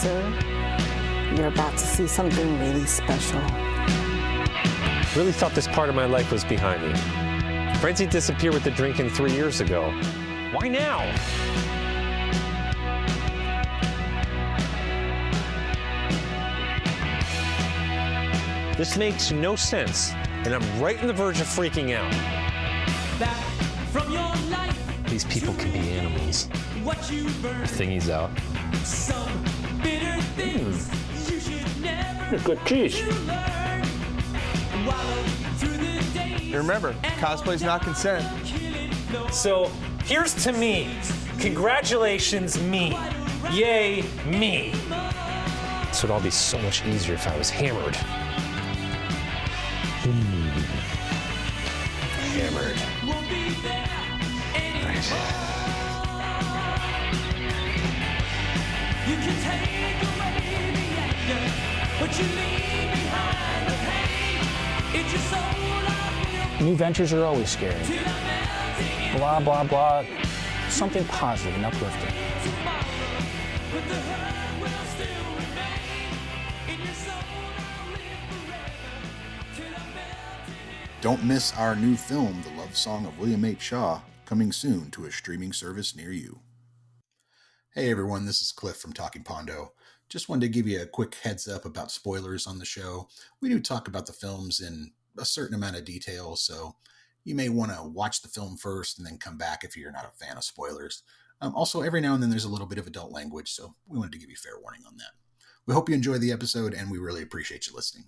sir. You're about to see something really special. Really thought this part of my life was behind me. Frenzy disappeared with the drinking 3 years ago. Why now? This makes no sense, and I'm right on the verge of freaking out. Back from your life. These people can be animals. What you burn. Thingy's out. Some bitter things you should never. Good cheese. Learn. Wallow through the days. Remember, cosplay's not consent. So here's to me. Congratulations, me. Yay, me. This would all be so much easier if I was hammered. Hammered. Won't be there Right. You can take away the anger, but you leave behind the pain. It's your soul I will. New ventures are always scary. Till I'm melting Blah, blah, blah. Something positive and uplifting. tomorrow, but the hurt will still remain. In your soul I'll live forever, till I'm melting in. Don't miss our new film, The Love Song of William H. Shaw, coming soon to a streaming service near you. Hey everyone, this is Clif from Talking Pondo. Just wanted to give you a quick heads up about spoilers on the show. We do talk about the films in a certain amount of detail, so you may want to watch the film first and then come back if you're not a fan of spoilers. Also, every now and then there's a little bit of adult language, so we wanted to give you fair warning on that. We hope you enjoy the episode, and we really appreciate you listening.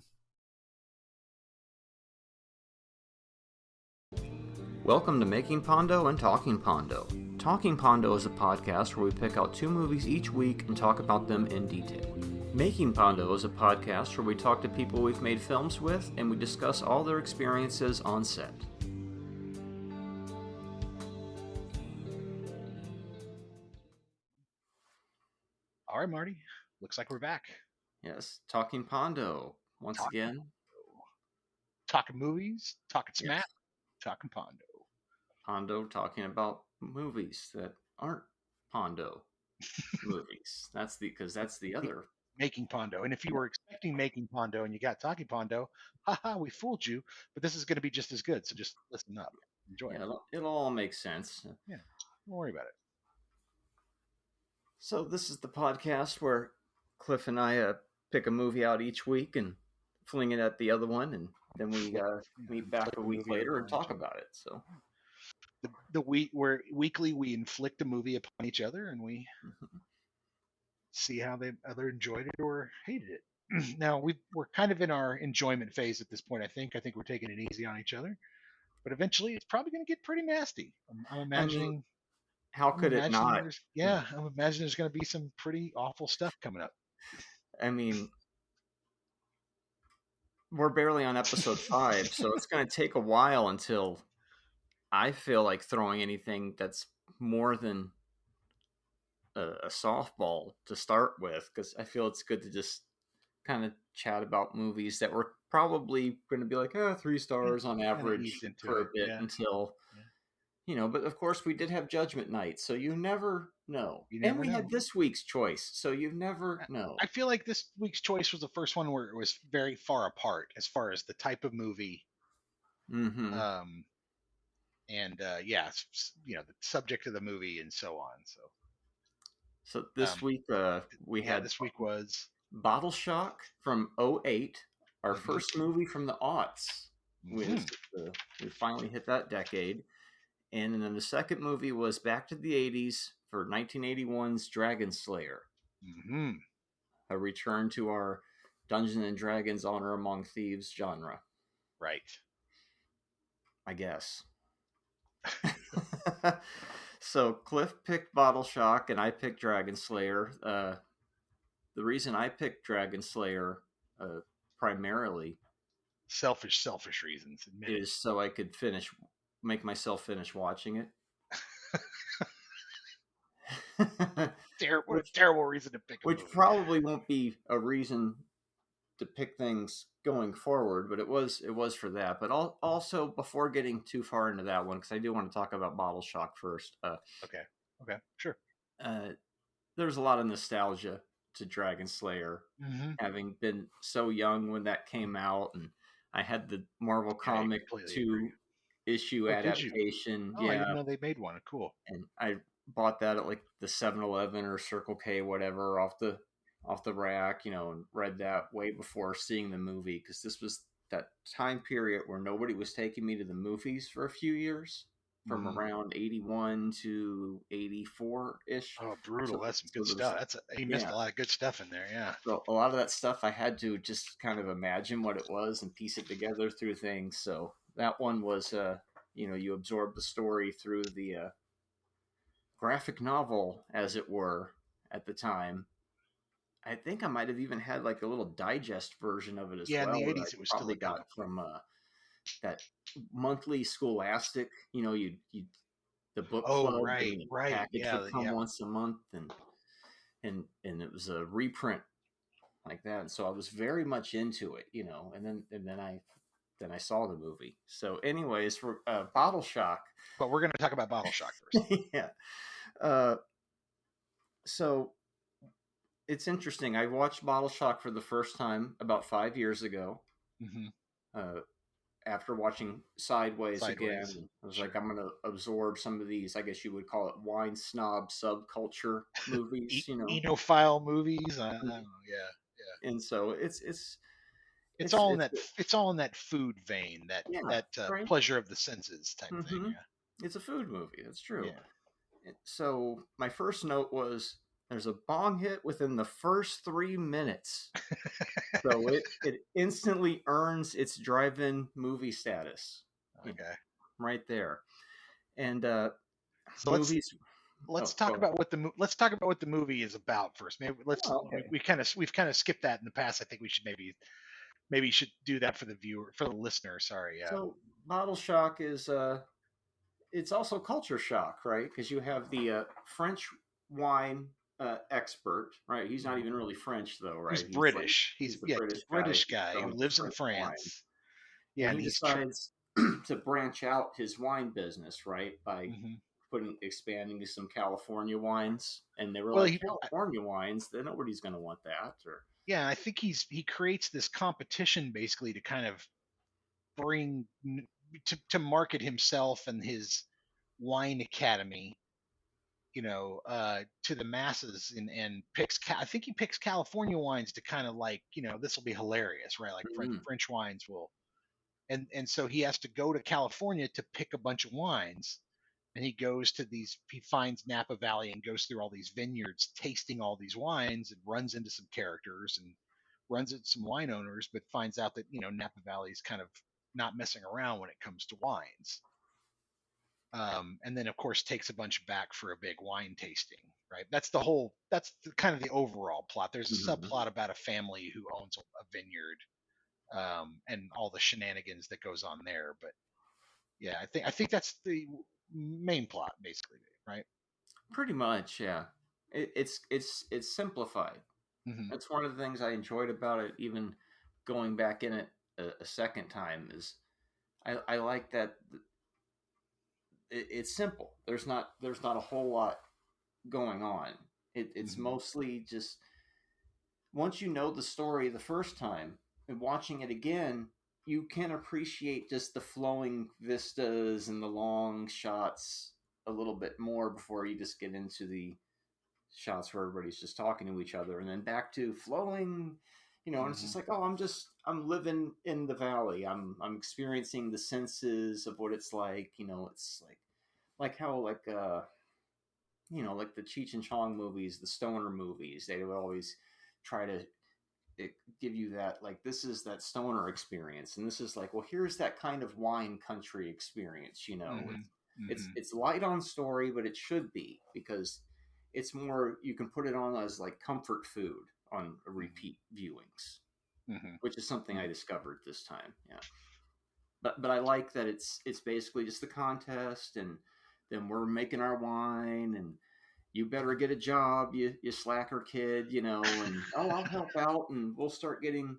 Welcome to Making Pondo and Talking Pondo. Talking Pondo is a podcast where we pick out 2 movies each week and talk about them in detail. Making Pondo is a podcast where we talk to people we've made films with and we discuss all their experiences on set. All right, Marty. Looks like we're back. Yes, Talking Pondo, once again. Talking movies, talking smack, talking Pondo. Pondo talking about movies that aren't Pondo movies. That's the other. Making Pondo. And if you were expecting Making Pondo and you got Talking Pondo, haha, we fooled you. But this is going to be just as good. So just listen up. Enjoy it. It'll all make sense. Yeah, don't worry about it. So this is the podcast where Cliff and I pick a movie out each week and fling it at the other one, and then we meet back a week later and talk about it. So Weekly we inflict a movie upon each other and we see how they either enjoyed it or hated it. Now we're kind of in our enjoyment phase at this point. I think we're taking it easy on each other, but eventually it's probably going to get pretty nasty. I'm imagining. How could it not? I'm imagining there's going to be some pretty awful stuff coming up. I mean, we're barely on episode 5, so it's going to take a while until I feel like throwing anything that's more than a softball to start with, because I feel it's good to just kind of chat about movies that we're probably going to be like, 3 stars on average for a bit until... You know, but of course we did have Judgment Night, so you never know. And we had this week's choice, so you never know. I feel like this week's choice was the first one where it was very far apart as far as the type of movie. Mm-hmm. The subject of the movie and so on. So this week this week was Bottle Shock from 2008, our first movie from the aughts. We finally hit that decade. And then the second movie was back to the 80s for 1981's Dragonslayer. Mm-hmm. A return to our Dungeons and Dragons Honor Among Thieves genre. Right. I guess. So Cliff picked Bottle Shock and I picked Dragonslayer. The reason I picked Dragonslayer primarily... Selfish reasons. Is so I could make myself finish watching it. What a terrible reason to pick a movie. Probably won't be a reason to pick things going forward, but it was for that. But also, before getting too far into that one, because I do want to talk about Bottle Shock first. Okay, sure. There's a lot of nostalgia to Dragonslayer, Mm-hmm. having been so young when that came out, and I had the Marvel Yeah, I Comic completely agree. 2 issue Oh, did you? adaptation. Oh, I Yeah, didn't know they made one. Cool. and I bought that at like the 7-Eleven or Circle K, whatever, off the rack, and read that way before seeing the movie, because this was that time period where nobody was taking me to the movies for a few years, from Mhm. around 81 to 84 ish. Oh, brutal. That's some good there was, stuff. You missed yeah. a lot of good stuff in there. Yeah. So a lot of that stuff I had to just kind of imagine what it was and piece it together through things. So that one was, you absorb the story through the graphic novel, as it were, at the time. I think I might have even had like a little digest version of it as Yeah, in well, the that I 80s, it was still probably a got comic. from that monthly Scholastic. You the book Oh, club, and right, the right. package Yeah, would come yeah. once a month, and it was a reprint like that. And so I was very much into it, and then I saw the movie. So, anyways, for Bottle Shock, But we're going to talk about Bottle Shock first. yeah. Uh, so it's interesting. I watched Bottle Shock for the first time about 5 years ago. Mm-hmm. After watching Sideways again, Sideways. I was Sure. like, I'm going to absorb some of these, I guess you would call it wine snob subculture movies, Enophile movies. I don't know. Yeah. And so It's all in that. It's all in that food vein. Yeah, That right. pleasure of the senses type thing. Mhm. Yeah. It's a food movie. That's true. Yeah. So my first note was, there's a bong hit within the first 3 minutes. So it instantly earns its drive-in movie status. Okay. Right there. And So movies. let's go talk ahead. about what the movie is about first. Maybe Okay. we've kind of skipped that in the past. I think we should maybe should do that for the listener. Sorry. Yeah. So Bottle Shock is it's also culture shock, right? Because you have the French wine expert, right? He's not even really French, though, right? He's British. He's the a British guy who from lives in French wine. France. Yeah, And he decides to branch out his wine business, right? By expanding to some California wines. And they were California wines, then nobody's going to want that. Or yeah, I think he creates this competition basically to kind of bring to market himself and his wine academy, to the masses, and picks. I think he picks California wines to kind of like, this will be hilarious, right? Like French wines will, and so he has to go to California to pick a bunch of wines, and he finds Napa Valley and goes through all these vineyards, tasting all these wines, and runs into some characters and runs into some wine owners, but finds out that Napa Valley is kind of not messing around when it comes to wines. And then of course takes a bunch back for a big wine tasting, right? That's kind of the overall plot. There's a subplot about a family who owns a vineyard, and all the shenanigans that goes on there. But yeah, I think that's the main plot basically, right? pretty much, yeah. It's simplified. Mm-hmm. That's one of the things I enjoyed about it, even going back in it a second time, is I like that it's simple. There's not a whole lot going on. It's mostly just, once you know the story the first time and watching it again, you can appreciate just the flowing vistas and the long shots a little bit more before you just get into the shots where everybody's just talking to each other, and then back to flowing, and it's just like, oh, I'm living in the valley. I'm experiencing the senses of what it's like. It's like how like the Cheech and Chong movies, the stoner movies, they would always try to give you that, like, this is that stoner experience, and this is like, well, here's that kind of wine country experience. It's light on story, but it should be, because it's more, you can put it on as like comfort food on repeat viewings, which is something I discovered this time. Yeah, but I like that it's basically just the contest, and then we're making our wine, and you better get a job, you slacker kid, and oh, I'll help out, and we'll start getting,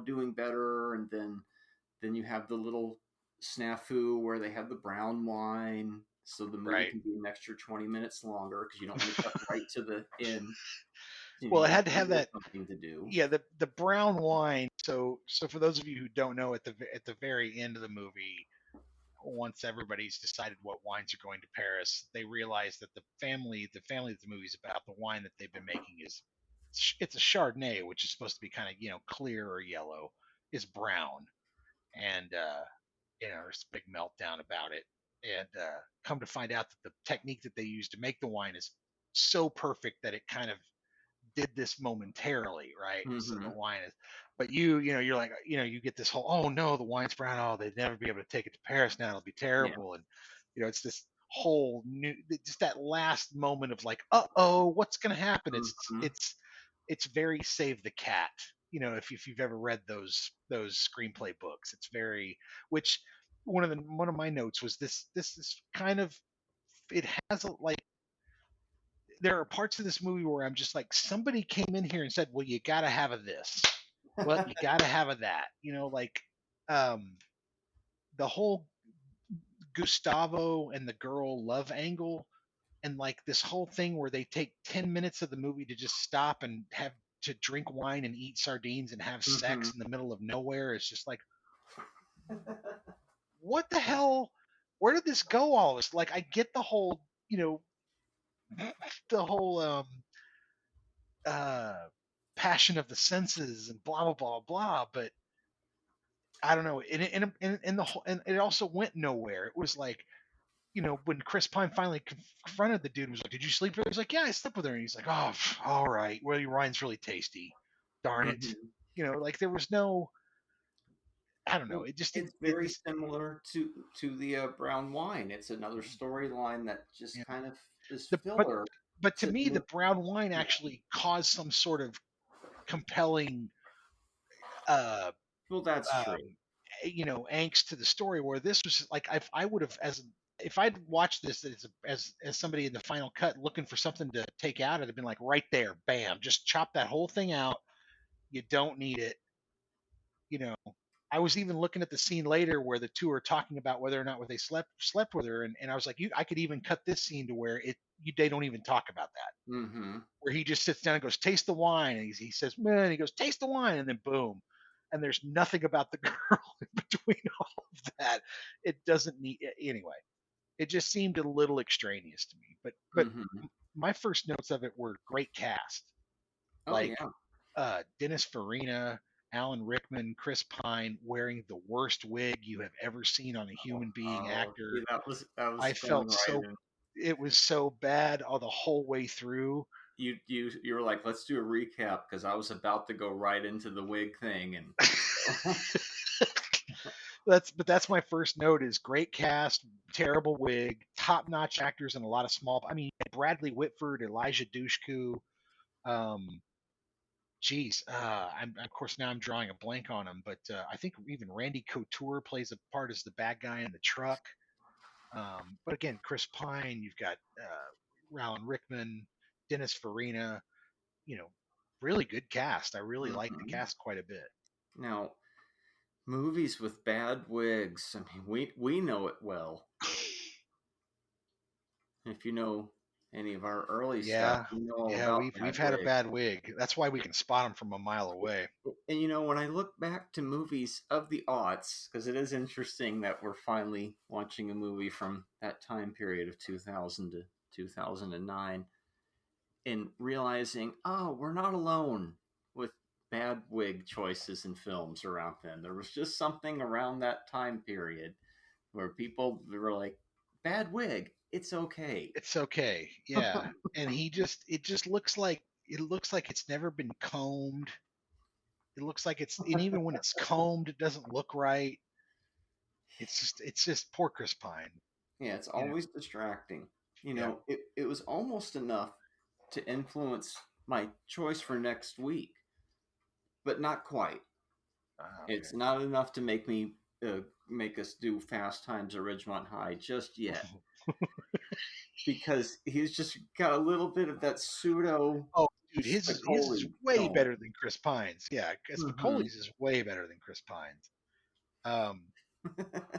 doing better. And then you have the little snafu where they have the brown wine, so the movie can be an extra 20 minutes longer, because you don't want to cut right to the end. Well, it had to have There's that. something to do. Yeah, the brown wine. So for those of you who don't know, at the very end of the movie, once everybody's decided what wines are going to Paris, they realize that the family that the movie's about, the wine that they've been making it's a Chardonnay, which is supposed to be kind of clear or yellow, is brown, and there's a big meltdown about it, and come to find out that the technique that they use to make the wine is so perfect that it kind of did this momentarily, right? So the Mm-hmm. wine is, but you're like, you get this whole, oh no, the wine's brown. Oh, they'd never be able to take it to Paris now. It'll be Yeah. terrible. And, it's this whole new, just that last moment of like, oh, what's going to happen? Mhm. It's very Save the Cat. If you've ever read those screenplay books, it's very, which one of my notes was this is kind of, it has like, there are parts of this movie where I'm just like, somebody came in here and said, well, you got to have a this. Well, you got to have a that. Like um, the whole Gustavo and the girl love angle, and like this whole thing where they take 10 minutes of the movie to just stop and have to drink wine and eat sardines and have Mhm. sex in the middle of nowhere. It's just like, what the hell? Where did this go all of this? Like, I get the whole, the whole uh passion of the senses and blah blah blah blah, but I don't know. And the whole, and it also went nowhere. It was like, when Chris Pine finally confronted the dude, and was like, "Did you sleep with her?" He's like, "Yeah, I slept with her." And he's like, "Oh, all right. Well, your wine's really tasty. Darn it." Mhm. Like there was no. I don't know. Well, It just it's didn't. very similar to the brown wine. It's another storyline that just Yeah. kind of is The filler but to to me, the move. brown wine Yeah. actually caused some sort of compelling uh Well, that's true. angst to the story, where this was like, I would have, as if I'd watched this as somebody in the final cut looking for something to take out, it'd have been like right there, bam, just chop that whole thing out. You don't need it. you know I was even looking at the scene later where the two are talking about whether or not they slept with her, and I was like, I could even cut this scene to where they don't even talk about that, Mm-hmm. where he just sits down and goes, taste the wine, and he says, man, he goes, taste the wine, and then boom, and there's nothing about the girl in between all of that. It doesn't need, anyway. It just seemed a little extraneous to me, but Mm-hmm. my first notes of it were great cast, Oh like yeah. Dennis Farina, Alan Rickman, Chris Pine wearing the worst wig you have ever seen on a human being Oh, see, actor. that was I spinning felt right so, in. it was so bad all the whole way through. You were like, let's do a recap because I was about to go right into the wig thing, and That's my first note, is great cast, terrible wig, top notch actors, and a lot of small. I mean, Bradley Whitford, Elijah Dushku, um, geez, I'm of course now I'm drawing a blank on him, but I think even Randy Couture plays a part as the bad guy in the truck. But again, Chris Pine, you've got Alan Rickman, Dennis Farina, you know, really good cast. I really like the Mhm. cast quite a bit. Now movies with bad wigs. I mean, we know it well. If you know any of our early stuff, Yeah, you know all yeah, about we've bad had a wigs. bad wig. That's why we can spot them from a mile away. And when I look back to movies of the aughts, because it is interesting that we're finally watching a movie from that time period of 2000 to 2009, and realizing, oh, we're not alone with bad wig choices in films around then. There was just something around that time period where people were like, bad wig, it's okay. It's okay. Yeah. And it just looks like it's never been combed. It looks like and even when it's combed, it doesn't look right. It's just poor Chris Pine. Yeah, it's You know. always distracting. Yeah. It was almost enough to influence my choice for next week, but not quite. Okay. It's not enough to make us do Fast Times at Ridgemont High just yet, because he's just got a little bit of that pseudo Oh, dude, his is Spicoli way going. better than Chris Pine's. Yeah, Mm-hmm. Spicoli's is way better than Chris Pine's. Um,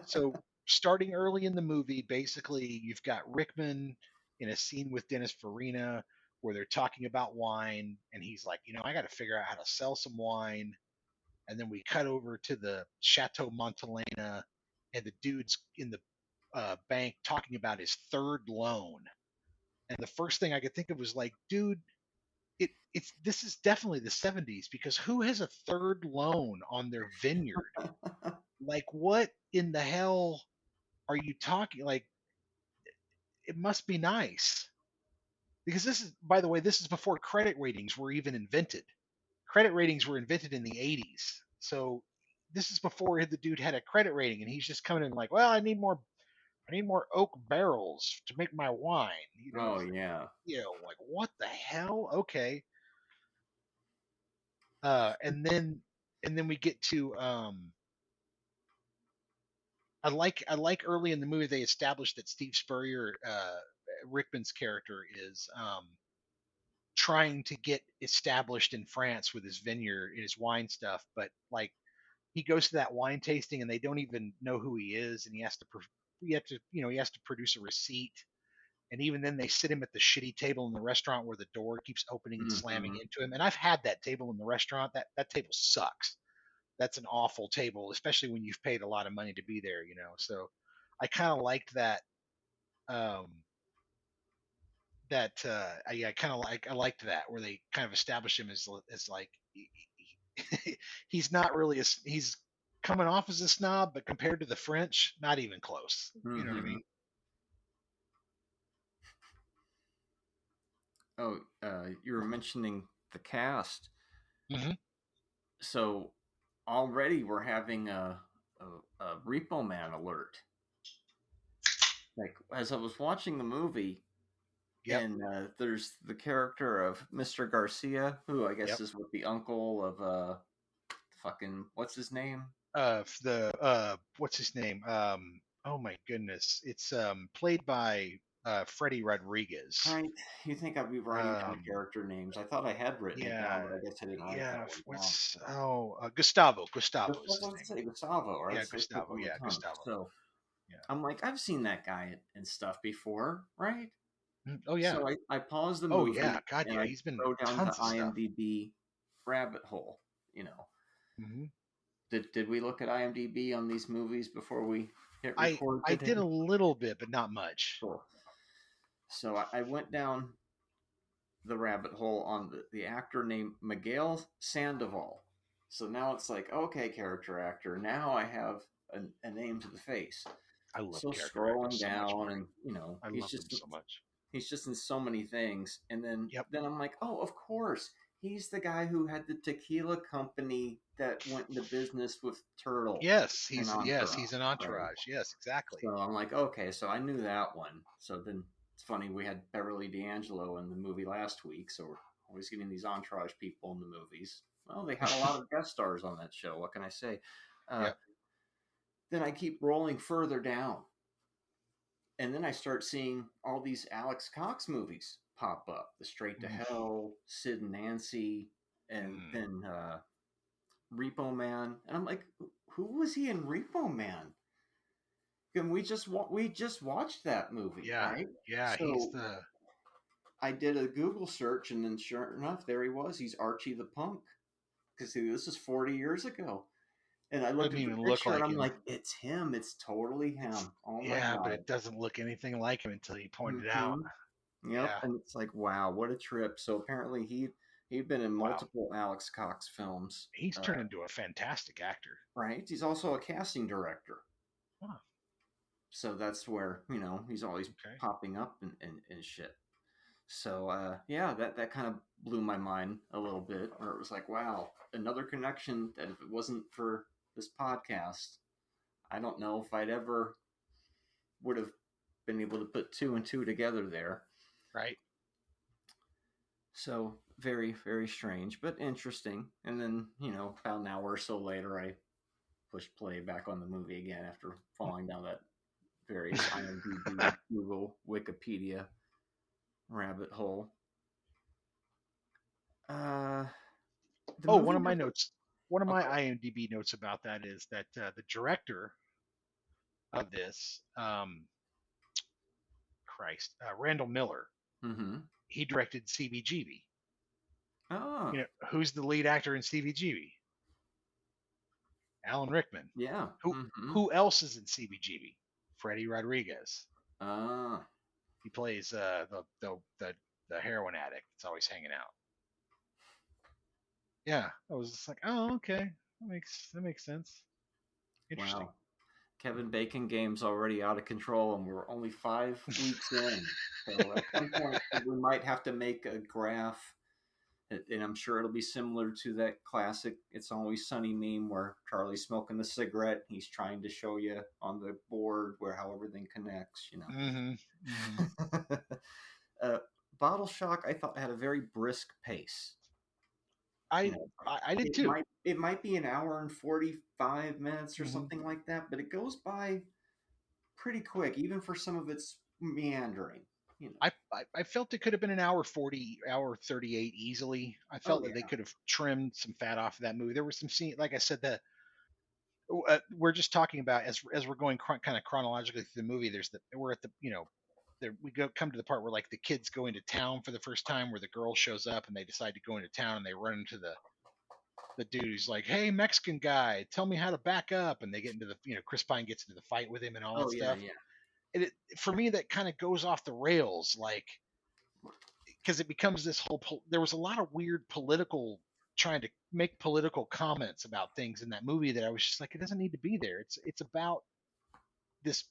so starting early in the movie, basically you've got Rickman in a scene with Dennis Farina where they're talking about wine, and he's like, I got to figure out how to sell some wine. And then we cut over to the Chateau Montelena, and the dude's in the bank talking about his third loan. And the first thing I could think of was like, dude, it's this is definitely the 70s, because who has a third loan on their vineyard? Like, what in the hell are you talking? Like, it must be nice, because this is, by the way, this is before credit ratings were even invented. Credit ratings were invented in the 80s, so this is before the dude had a credit rating, and he's just coming in like, well, I need more oak barrels to make my wine. Oh yeah. Like, what the hell? Okay. And then we get to I like early in the movie they established that Steve Spurrier, Rickman's character, is trying to get established in France with his vineyard, his wine stuff, but like he goes to that wine tasting and they don't even know who he is, and he has to produce a receipt. And even then, they sit him at the shitty table in the restaurant where the door keeps opening and slamming into him. And I've had that table in the restaurant. That table sucks. That's an awful table, especially when you've paid a lot of money to be there. So I kind of liked that. I liked that, where they kind of established him as like he's not really he's coming off as a snob, but compared to the French, not even close. You know what I mean? Oh, you were mentioning the cast. Mhm. So already we're having a Repo Man alert. Like, as I was watching the movie, Yep. and there's the character of Mr. Garcia, who I guess Yep. is with the uncle of fucking, what's his name? What's his name? Oh my goodness, it's played by Freddie Rodriguez. Right. You think I'd be writing down Um, character names? I thought I had written it down, but I guess I didn't write that one down. Gustavo is I his was going name. to say Gustavo, or Yeah, it's so quick Gustavo. on the Yeah, tongue. Gustavo. So Yeah. I'm like, I've seen that guy and stuff before, right? Oh yeah. So I paused the Oh movie yeah. God and yeah. I He's been go down the tons of stuff. IMDb rabbit hole. Hmm. Did we look at IMDb on these movies before we hit I record I today? did a little bit, but not much. Cool. So I went down the rabbit hole on the actor named Miguel Sandoval. So now it's like, okay, character actor. Now I have a name to the face. I love So character actors scrolling so much, down, Marty. and I love them so much. he's just in so many things. And then Yep. I'm like, oh, of course, he's the guy who had the tequila company that went into business with Turtle. Yes, he's and an right? entourage. Yes, exactly. So I'm like, okay, so I knew that one. So then it's funny, we had Beverly D'Angelo in the movie last week, so we're always getting these entourage people in the movies. Well, they had a lot of guest stars on that show. What can I say? Yep. Then I keep rolling further down. And then I start seeing all these Alex Cox movies pop up. The Straight to Hell, Sid and Nancy, and then Repo Man. And I'm like, who was he in Repo Man? And we just watched that movie, Yeah. right? Yeah, So he's the I did a Google search, and then sure enough, there he was. He's Archie the Punk. Because this is 40 years ago. And I looked doesn't at the even look picture, like and I'm him. like, it's him. It's totally him. Oh my Yeah, God. but it doesn't look anything like him until you point it out. Yep. Yeah. And it's like, wow, what a trip. So apparently he'd been in multiple Alex Cox films. He's turned into a fantastic actor. Right. He's also a casting director. Huh. So that's where, he's always popping up and shit. So yeah, that kind of blew my mind a little bit, where it was like, wow, another connection that if it wasn't for this podcast, I don't know if I'd ever would have been able to put two and two together there. Right. So very, very strange, but interesting. And then, about an hour or so later, I pushed play back on the movie again after falling down that various IMDb, Google, Wikipedia rabbit hole. One of my IMDb notes about that is that the director of this, Randall Miller, he directed CBGB. Oh, You know, who's the lead actor in CBGB? Alan Rickman. yeah. Who Mm-hmm. who else is in CBGB? Freddie Rodriguez. Ah, He plays the heroin addict that's always hanging out. Yeah, I was just like, oh, okay, that makes sense. Interesting. wow. Kevin Bacon game's already out of control, and we're only 5 weeks in. So at some point, we might have to make a graph, and I'm sure it'll be similar to that classic "It's Always Sunny" meme where Charlie's smoking the cigarette. He's trying to show you on the board where how everything connects. Mm-hmm. Mm-hmm. uh, Bottle Shock, I thought had a very brisk pace. You I, know, I did too. it might be an hour and 45 minutes or Mm-hmm. something like that, but it goes by pretty quick, even for some of its meandering. I felt it could have been an hour 40, hour 38 easily. I Oh felt that they yeah. could have trimmed some fat off of that movie. There was some scene, like I said, that we're just talking about as we're going kind of chronologically through the movie. We're at the there we come to the part where like the kids go into town for the first time, where the girl shows up and they decide to go into town and they run into the dude who's like, "Hey, Mexican guy, tell me how to back up," and they get into Chris Pine gets into the fight with him and all that Oh yeah, stuff. yeah. And for me, that kind of goes off the rails, like because it becomes this whole. There was a lot of weird political trying to make political comments about things in that movie that I was just like, it doesn't need to be there. It's about this.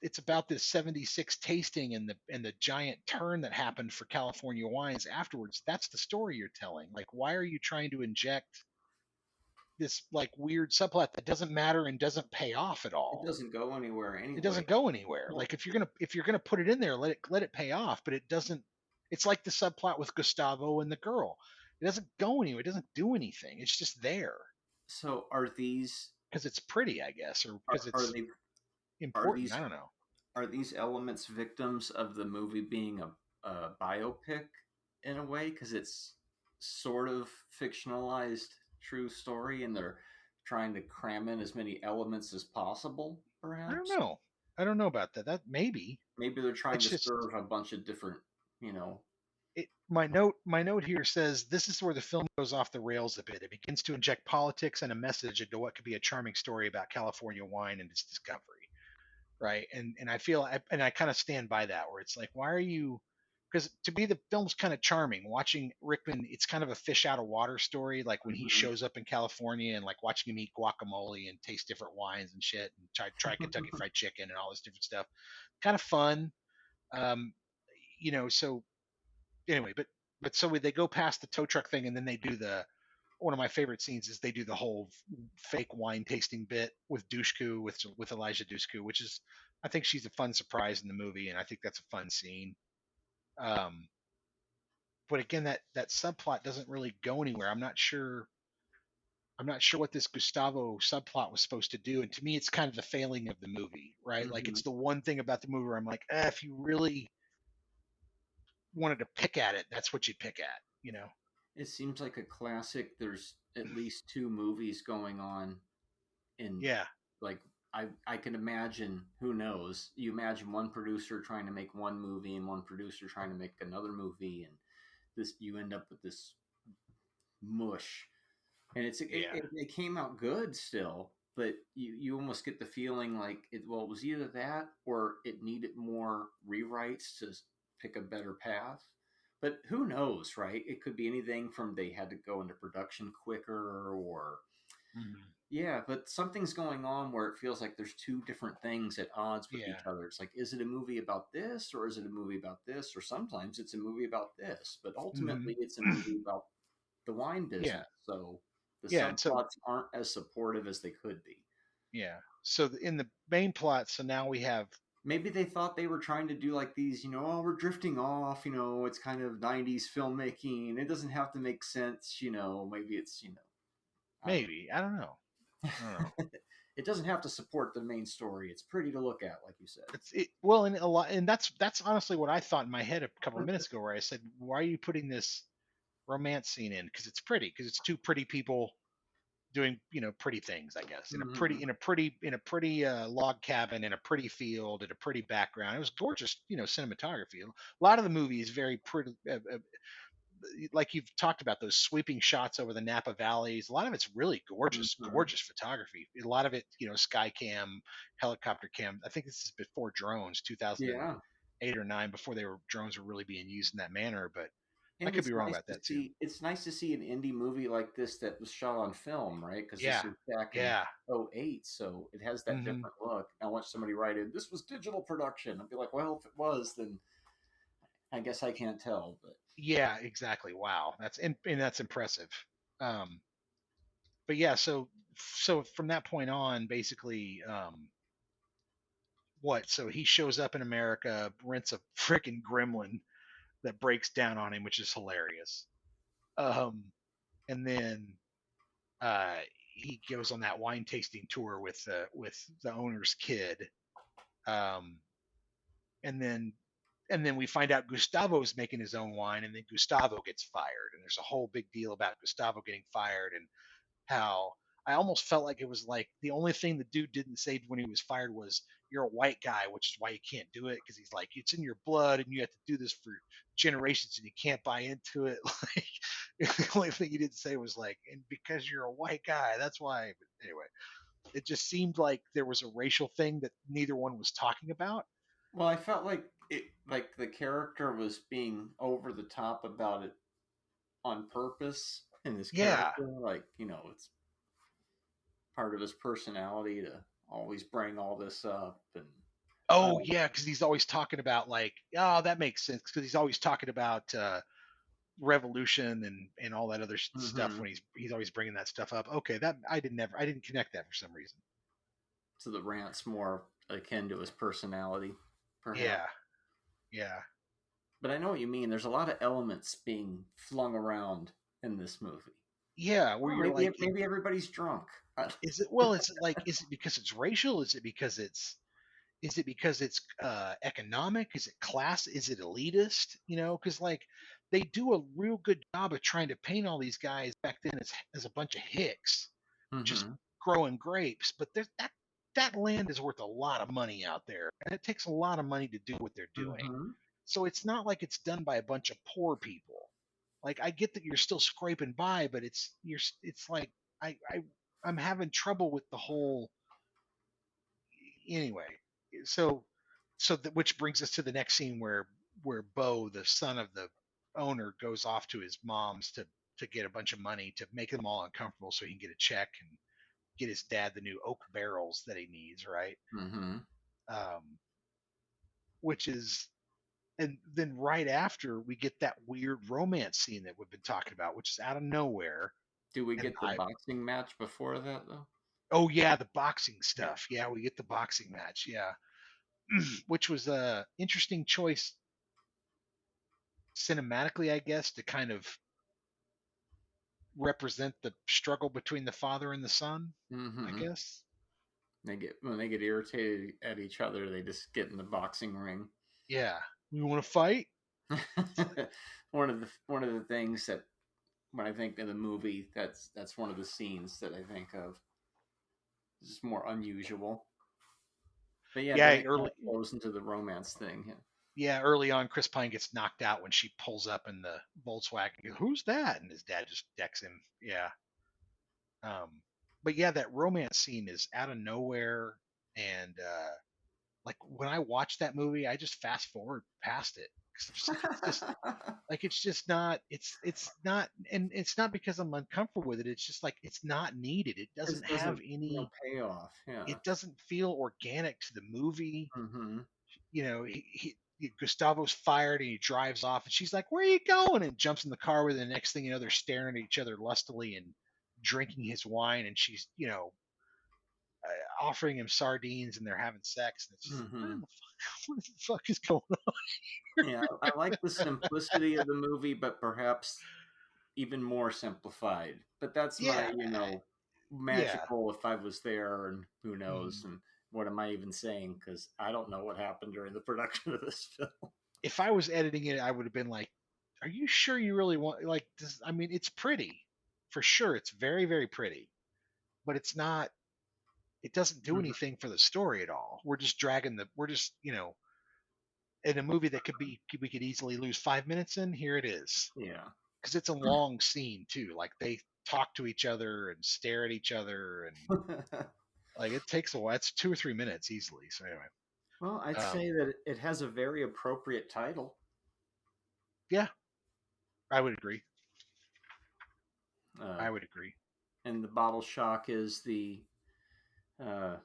It's about this 76 tasting and the giant turn that happened for California wines afterwards. That's the story you're telling. Like, why are you trying to inject this like weird subplot that doesn't matter and doesn't pay off at It all? doesn't go anywhere It anyway. doesn't go anywhere. Well, Like if you're gonna put it in there, let it pay off. But it doesn't. It's like the subplot with Gustavo and the girl. It doesn't go anywhere. It doesn't do anything. It's just there so are these because it's pretty, I guess, or are, because are it's they are important. these I don't know. are these elements victims of the movie being a biopic in a way, because it's sort of fictionalized true story and they're trying to cram in as many elements as possible, I don't perhaps? know. I don't know about that. That maybe Maybe they're trying it's to just serve a bunch of different, you know. my note here says this is where the film goes off the rails a bit. It begins to inject politics and a message into what could be a charming story about California wine and its discovery, right? And I feel and I kind of stand by that, where it's like, why are you? Because to me, the film's kind of charming. Watching Rickman, it's kind of a fish out of water story. Like when he Mhm. shows up in California and like watching him eat guacamole and taste different wines and shit, and try Kentucky Fried Chicken and all this different stuff. Kind of fun, um, So anyway, but so they go past the tow truck thing, and then they do the one of my favorite scenes is they do the whole fake wine tasting bit with Dushku with Elijah Dushku, which is I think she's a fun surprise in the movie, and I think that's a fun scene. Um, but again, that subplot doesn't really go anywhere. I'm not sure what this Gustavo subplot was supposed to do, and to me, it's kind of the failing of the movie, right? Like Mhm. it's the one thing about the movie where I'm like, if you really wanted to pick at it, that's what you'd pick at. It seems like a classic. There's at least two movies going on in, Yeah, like, I can imagine, who knows, you imagine one producer trying to make one movie and one producer trying to make another movie, and this you end up with this mush. And yeah, it came out good still, but you almost get the feeling like it was either that or it needed more rewrites to pick a better path. But who knows, right? It could be anything from they had to go into production quicker, or hmm yeah, but something's going on where it feels like there's two different things at odds with yeah, each other. It's like, is it a movie about this, or is it a movie about this? Or sometimes it's a movie about this, but hmm ultimately it's a movie about the wine yeah, business. So the yeah. And so subplots aren't as supportive as they could be. yeah, so in the main plot, so now we have Maybe they thought they were trying to do like these, oh, we're drifting off, it's kind of 90s filmmaking. It doesn't have to make sense, maybe it's, I don't maybe I don't know. I don't know. know. It doesn't have to support the main story. It's pretty to look at, like you said. Well, and a lot, and that's honestly what I thought in my head a couple of minutes ago, where I said, why are you putting this romance scene in? Because it's pretty, because it's two pretty people doing pretty things, I guess, in a Mhm. pretty log cabin, in a pretty field, in a pretty background. It was gorgeous, cinematography. A lot of the movie is very pretty, like you've talked about those sweeping shots over the Napa valleys. A lot of it's really gorgeous, Mhm. gorgeous photography. A lot of it, sky cam, helicopter cam. I think this is before drones, Yeah. 2008 or 9, before drones were really being used in that manner. But I And could be wrong about that too. it's nice to see an indie movie like this that was shot on film, right? Because this Yeah, was back in yeah. '08, so it has that Hmm. different look. I watched somebody write in, this was digital production. I'd be like, well, if it was, then I guess I can't tell. But Yeah, exactly. Wow, and that's impressive. Um, but yeah, so from that point on, basically, what? So he shows up in America, rents a freaking gremlin that breaks down on him, which is hilarious. Um, and then uh, he goes on that wine tasting tour with the owner's kid. Um, and then we find out Gustavo's making his own wine, and then Gustavo gets fired, and there's a whole big deal about Gustavo getting fired, and how I almost felt like it was like the only thing the dude didn't say when he was fired was "you're a white guy," which is why you can't do it, because he's like, it's in your blood and you have to do this for generations and you can't buy into it. Like the only thing he didn't say was like, and because you're a white guy, that's why. But anyway, it just seemed like there was a racial thing that neither one was talking about. well, I felt like like the character was being over the top about it on purpose, and his Yeah. character, like it's part of his personality to always bring all this up, and Oh uh, yeah, because he's always talking about like, oh, that makes sense, because he's always talking about revolution and all that other stuff mhm. when he's always bringing that stuff up. Okay, that I didn't connect that for some reason. So the rant's more akin to his personality, perhaps. Yeah, yeah, But I know what you mean. There's a lot of elements being flung around in this movie. yeah. Where Well, you're like, maybe everybody's drunk. is it, well? Is it like, is it because it's racial? Is it because it's economic? Is it class? Is it elitist? Because like they do a real good job of trying to paint all these guys back then as a bunch of hicks just Mm-hmm. growing grapes. But that land is worth a lot of money out there, and it takes a lot of money to do what they're doing. Mm-hmm. So it's not like it's done by a bunch of poor people. Like I get that you're still scraping by, but it's like I I'm having trouble with the whole anyway. So which brings us to the next scene where Bo, the son of the owner, goes off to his mom's to get a bunch of money to make them all uncomfortable so he can get a check and get his dad the new oak barrels that he needs, right? Mm-hmm. Um, which is and then right after we get that weird romance scene that we've been talking about, which is out of nowhere. Do we And get the I boxing match before that though? oh yeah, the boxing Yeah. stuff. Yeah, we get the boxing match. Yeah, which was a interesting choice cinematically, I guess, to kind of represent the struggle between the father and the son, I Mm-hmm. guess. When they get irritated at each other, they just get in the boxing ring. Yeah. We want to fight? It's like, One of the things that when I think of the movie, that's one of the scenes that I think of. It's just more unusual. But yeah, then yeah, it kind early of flows into the romance thing. Yeah. yeah, early on Chris Pine gets knocked out when she pulls up in the Volkswagen. Who's that? And his dad just decks him. Yeah. Um but yeah, that romance scene is out of nowhere, and like when I watch that movie, I just fast forward past it, because I'm just like it's just not it's not, and it's not because I'm uncomfortable with it. It's just like it's not needed. It Because doesn't it have doesn't any, payoff. Yeah. it doesn't feel organic to the movie. Mm-hmm. Gustavo's fired and he drives off, and she's like, where are you going? And jumps in the car with him. The next thing you know, they're staring at each other lustily and drinking his wine, and she's offering him sardines, and they're having sex, and it's just like, Mm-hmm. what the fuck is going on? Yeah, I like the simplicity of the movie, but perhaps even more simplified. But that's my, Yeah, yeah. magical if I was there, and who knows, Mhm. and what am I even saying? Because I don't know what happened during the production of this film. If I was editing it, I would have been like, "Are you sure you really want like this?" I mean, it's pretty, for sure. It's very, very pretty, but it's not. It doesn't do anything for the story at all. We're just we're just, in a movie that we could easily lose 5 minutes in. Here it is, Yeah. because it's a long scene too. Like they talk to each other and stare at each other, and like it takes a while. It's 2 or 3 minutes easily. So anyway, Well, I'd say that it has a very appropriate title. yeah, I would agree. Uh, I would agree. and the bottle shock is uh,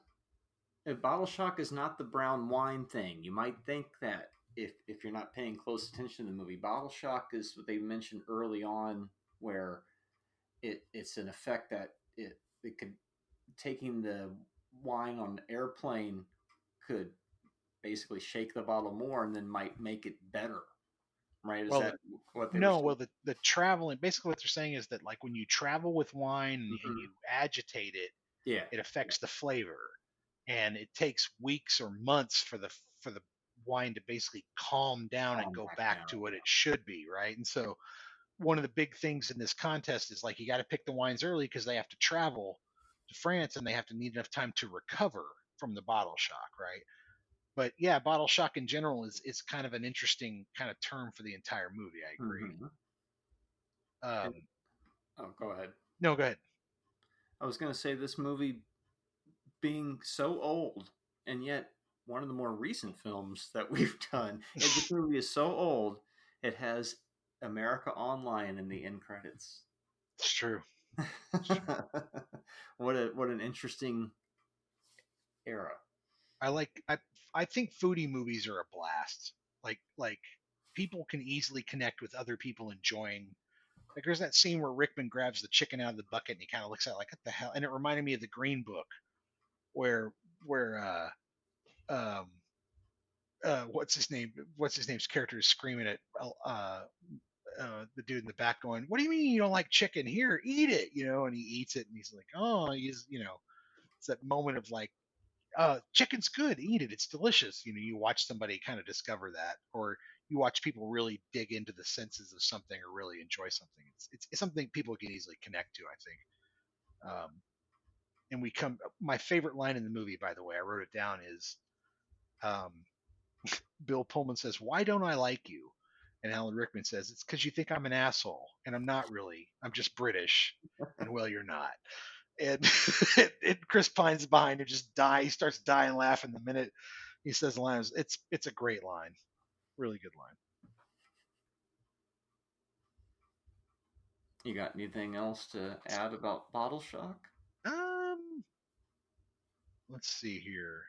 bottle shock is not the brown wine thing. You might think that if you're not paying close attention to the movie. Bottle shock is what they mentioned early on, where it's an effect that it could, taking the wine on an airplane could basically shake the bottle more and then might make it better. Right? Is Well, that what they were no, saying? well, the traveling, basically what they're saying is that like when you travel with wine and you agitate it, Yeah. it affects the flavor, and it takes weeks or months for the wine to basically calm down and Calm go back back down, to what it should be, right? And so one of the big things in this contest is like you got to pick the wines early because they have to travel to France and they have to need enough time to recover from the bottle shock, right? But yeah, bottle shock in general is kind of an interesting kind of term for the entire movie. I agree. And, oh, go ahead. No, go ahead. I was going to say this movie being so old, and yet one of the more recent films that we've done. If this movie is so old, it has America Online in the end credits. It's true. What an interesting era. I think foodie movies are a blast. Like people can easily connect with other people enjoying. Like there's that scene where Rickman grabs the chicken out of the bucket and he kind of looks at it like what the hell, and it reminded me of the Green Book, where um what's his name's character is screaming at the dude in the back going, what do you mean you don't like chicken? Here, eat it, and he eats it and he's like, oh, it's that moment of like, chicken's good, eat it, it's delicious. You watch somebody kind of discover that, or you watch people really dig into the senses of something or really enjoy something. It's something people can easily connect to, I think. And my favorite line in the movie, by the way, I wrote it down, is um, Bill Pullman says, why don't I like you? And Alan Rickman says, it's because you think I'm an asshole, and I'm not really. I'm just British, and well, you're not. And, and Chris Pine's behind him, just he starts dying laughing the minute he says the line. It's a great line, really good line. You got anything else to add about bottle shock? Let's see here.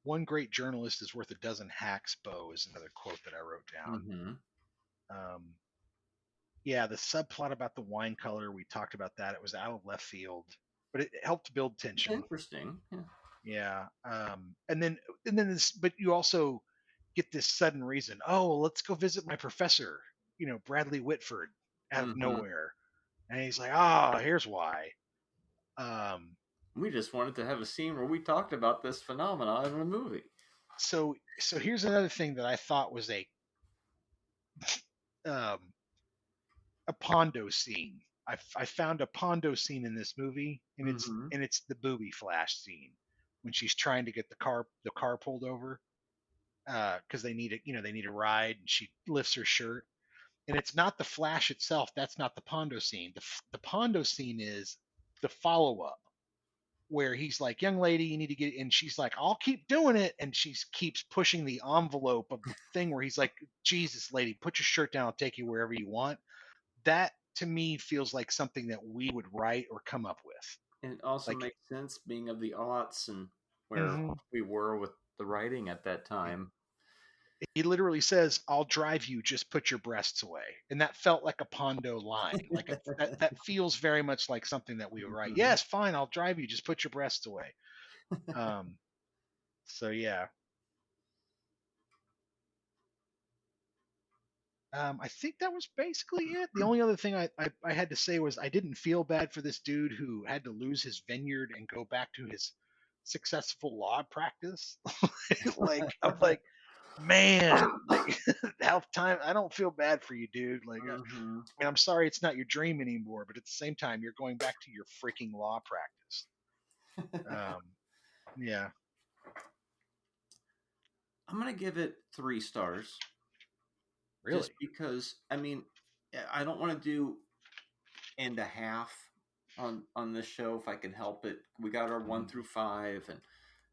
One great journalist is worth a dozen hacks, Bo, is another quote that I wrote down. Yeah, the subplot about the wine color, we talked about that. It was out of left field, but it helped build tension. Interesting. Yeah. And then this, but you also get this sudden reason. Oh, let's go visit my professor, Bradley Whitford, out of nowhere. And he's like, here's why. We just wanted to have a scene where we talked about this phenomenon in a movie. So here's another thing that I thought was a Pondo scene. I found a Pondo scene in this movie, and it's the booby flash scene when she's trying to get the car pulled over because they need a ride, and she lifts her shirt, and it's not the flash itself. That's not the Pondo scene. The Pondo scene is the follow up, where he's like, young lady, you need to get, and she's like, I'll keep doing it, and she keeps pushing the envelope of the thing where he's like, Jesus, lady, put your shirt down, I'll take you wherever you want. That to me feels like something that we would write or come up with. And it also makes sense, being of the aughts and where we were with the writing at that time. He literally says, I'll drive you, just put your breasts away. And that felt like a Pondo line. Like that feels very much like something that we would write. Yes, fine, I'll drive you, just put your breasts away. So yeah. I think that was basically it. The only other thing I had to say was I didn't feel bad for this dude who had to lose his vineyard and go back to his successful law practice. I'm like, man, like half time. I don't feel bad for you, dude. Like, Mhm. I mean, I'm sorry it's not your dream anymore, but at the same time, you're going back to your freaking law practice. Um, yeah. I'm gonna give it 3 stars. Just Really? because, I mean, I don't want to do and a half on this show if I can help it. We got our 1 through 5, and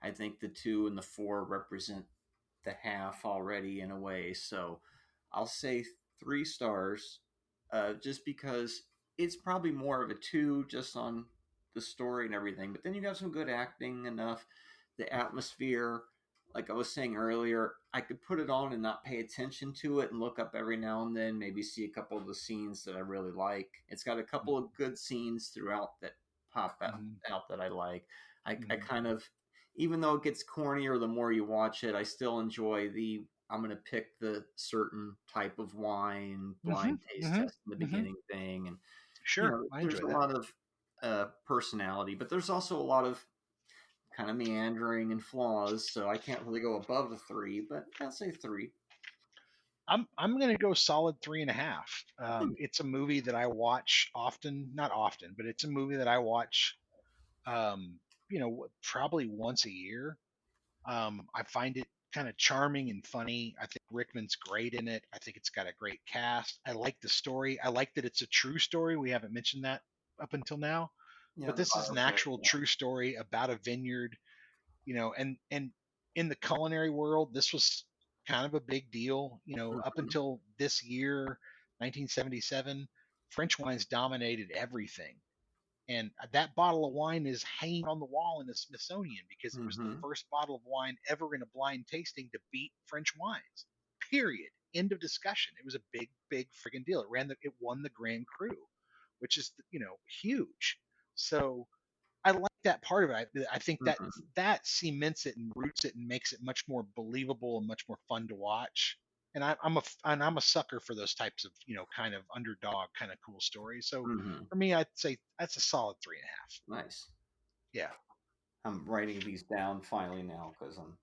I think the 2 and the 4 represent the half already in a way. So I'll say 3 stars, just because it's probably more of a 2 just on the story and everything. But then you have some good acting enough, the atmosphere. Like I was saying earlier, I could put it on and not pay attention to it and look up every now and then, maybe see a couple of the scenes that I really like. It's got a couple of good scenes throughout that pop out that I like. I kind of, even though it gets cornier the more you watch it, I still enjoy I'm going to pick the certain type of wine, blind taste test in the beginning thing. And, Sure, I there's enjoy a that. lot of personality, but there's also a lot of kind of meandering and flaws. So I can't really go above a 3, but I'll say 3. I'm gonna go solid 3.5. It's a movie that I watch often, not often, but it's a movie that I watch, um, probably once a year. I find it kind of charming and funny. I think Rickman's great in it. I think it's got a great cast. I like the story. I like that it's a true story. We haven't mentioned that up until now, Yeah, but the this is an biopic. actual true story about a vineyard. And in the culinary world, this was kind of a big deal. Up Mhm. until this year, 1977, French wines dominated everything. And that bottle of wine is hanging on the wall in the Smithsonian because it was the Mhm. first bottle of wine ever in a blind tasting to beat French wines. Period. End of discussion. It was a big, big friggin' deal. It won the Grand Cru, which is huge. So I like that part of it. I think that Mhm. that cements it and roots it and makes it much more believable and much more fun to watch. And I'm a sucker for those types of kind of underdog kind of cool stories. So Mhm. for me, I'd say that's a solid 3.5. Nice. Yeah. I'm writing these down finally now because I'm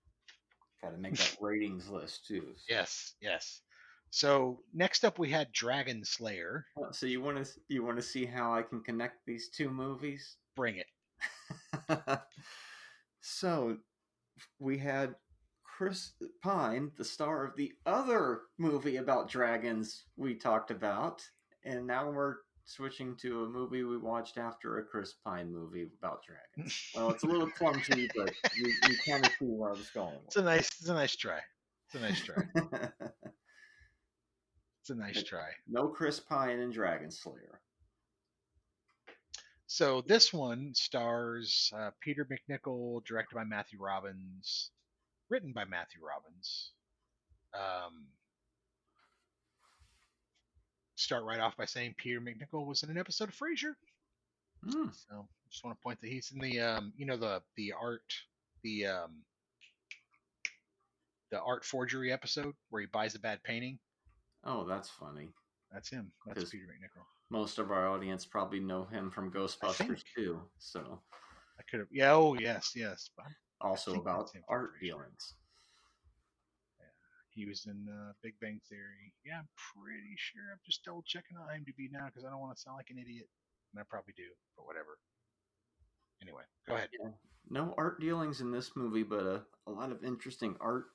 got to make that ratings list too. So, Yes. Yes. So next up we had Dragon Slayer. so you want to see how I can connect these two movies? Bring it. So we had Chris Pine, the star of the other movie about dragons we talked about, and now we're switching to a movie we watched after a Chris Pine movie about dragons. Well, it's a little clumsy, but you kind of see where I was going It's a nice try. It's a nice try. with. It's a nice try. No Chris Pine in Dragonslayer. So this one stars Peter McNichol, directed by Matthew Robbins, written by Matthew Robbins. Um, Start right off by saying Peter McNichol was in an episode of Frasier. Hmm. So just want to point that he's in the the the art forgery episode where he buys a bad painting. Oh, that's funny. That's him. That's Because Peter McNichol. most of our audience probably know him from I think Ghostbusters too. So I could have. Yeah. Oh yes, yes. But I also think about that's him from art Frasier. dealings. He was in Big Bang Theory. Yeah, I'm pretty sure. I'm just double checking on IMDb now because I don't want to sound like an idiot, and I probably do, but whatever. Anyway, go ahead. Yeah. No art dealings in this movie, but a lot of interesting art,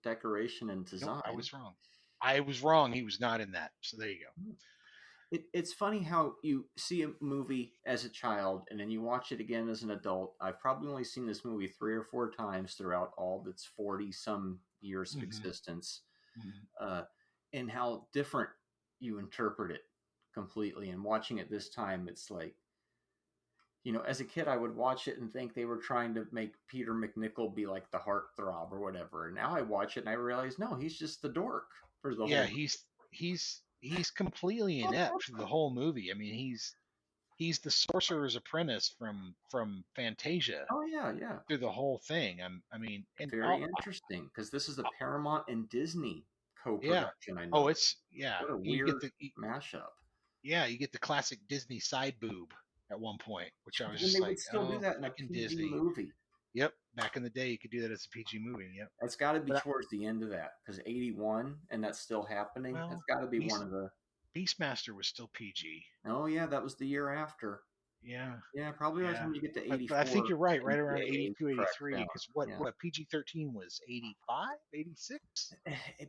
decoration, and design. Nope, I was wrong. I was wrong. He was not in that. So there you go. It's funny how you see a movie as a child and then you watch it again as an adult. I've probably only seen this movie 3 or 4 times throughout all its 40 some years of existence, and how different you interpret it completely. And watching it this time, it's like, as a kid, I would watch it and think they were trying to make Peter McNichol be like the heartthrob or whatever. And now I watch it and I realize, no, he's just the dork for the Yeah, whole. he's completely inept for the whole movie. I mean, he's the sorcerer's apprentice from Fantasia Oh yeah, yeah. through the whole thing. I mean, and Very interesting because this is a Paramount and Disney yeah. co-production. I know. Oh, it's yeah. What a You weird get the mashup. yeah, you get the classic Disney side boob at one point, which I was And just they would like, still do oh, that in a fucking PG Disney. movie. Yep. Back in the day, you could do that as a PG movie. Yep. That's got to be But towards the end of that because 81 and that's still happening. That's well, got to be one of the. Beastmaster was still PG. Oh yeah, that was the year after. Yeah. Yeah, probably by the Yeah. time you get to But I think 84. you're right. Right around NCAA 82, cracks 83. down. Because Yeah. what PG-13 was 85, 86?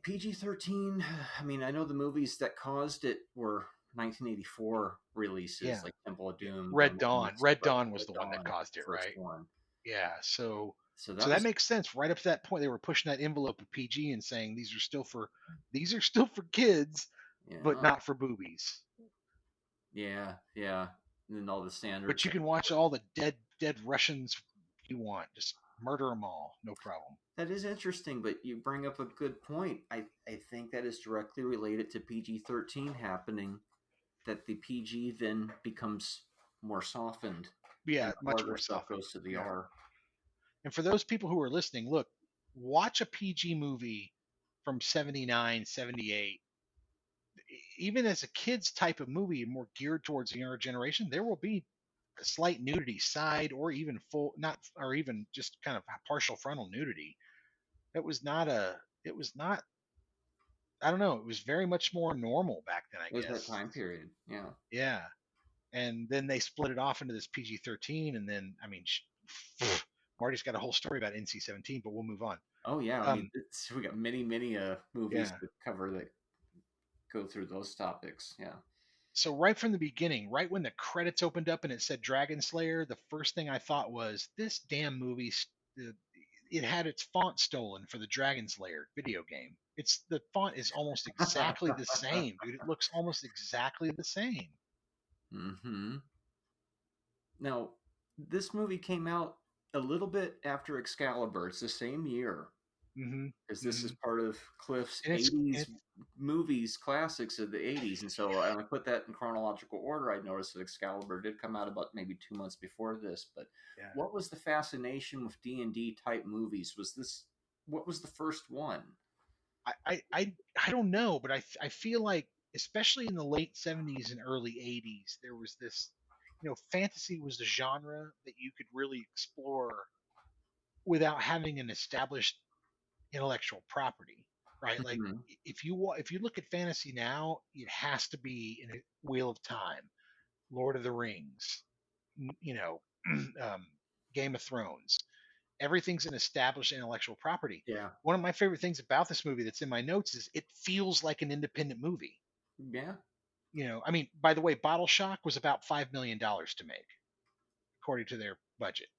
PG-13. I mean, I know the movies that caused it were 1984 releases, Yeah. like Temple of Doom, Red Gremlins, Dawn. right? Red Dawn was Red the one that Dawn, caused it, first right? one. Yeah. So So that that was makes sense. Right up to that point, they were pushing that envelope of PG and saying these are still for kids, but yeah, not for boobies. yeah. And then all the standards. But you can watch all the dead Russians you want. Just murder them all, no problem. That is interesting, but you bring up a good point. I think that is directly related to PG-13 happening, that the PG then becomes more softened. Yeah, and much harder more stuff softened. goes to the Yeah. R. And for those people who are listening, look, watch a PG movie from 79, 78. Even as a kid's type of movie, more geared towards the younger generation, there will be a slight nudity, side or even full, not, or even just kind of partial frontal nudity. It was not, I don't know, it was very much more normal back then, I It was that guess. time period. Yeah. Yeah. And then they split it off into this PG-13. And then, I mean, Marty's got a whole story about NC-17, but we'll move on. Oh yeah. I mean, we got many movies Yeah. to cover that go through those topics. Yeah. So right from the beginning, right when the credits opened up and it said Dragonslayer, the first thing I thought was this damn movie. It had its font stolen for the Dragonslayer video game. The font is almost exactly the same, dude. It looks almost exactly the same. Mm-hmm. Now, this movie came out a little bit after Excalibur. It's the same year. Mm-hmm. Because this is part of Cliff's And 80s movies, classics of the 80s. And so I put that in chronological order. I noticed that Excalibur did come out about maybe 2 months before this. But what was the fascination with D&D type movies? What was the first one? I don't know, but I feel like, especially in the late 70s and early 80s, there was this, fantasy was a genre that you could really explore without having an established intellectual property, right? Like Mhm. if you look at fantasy now, it has to be in a Wheel of Time, Lord of the Rings, Game of Thrones. Everything's an established intellectual property. Yeah. One of my favorite things about this movie that's in my notes is it feels like an independent movie. Yeah. I mean, by the way, Bottle Shock was about $5 million to make, according to their budget.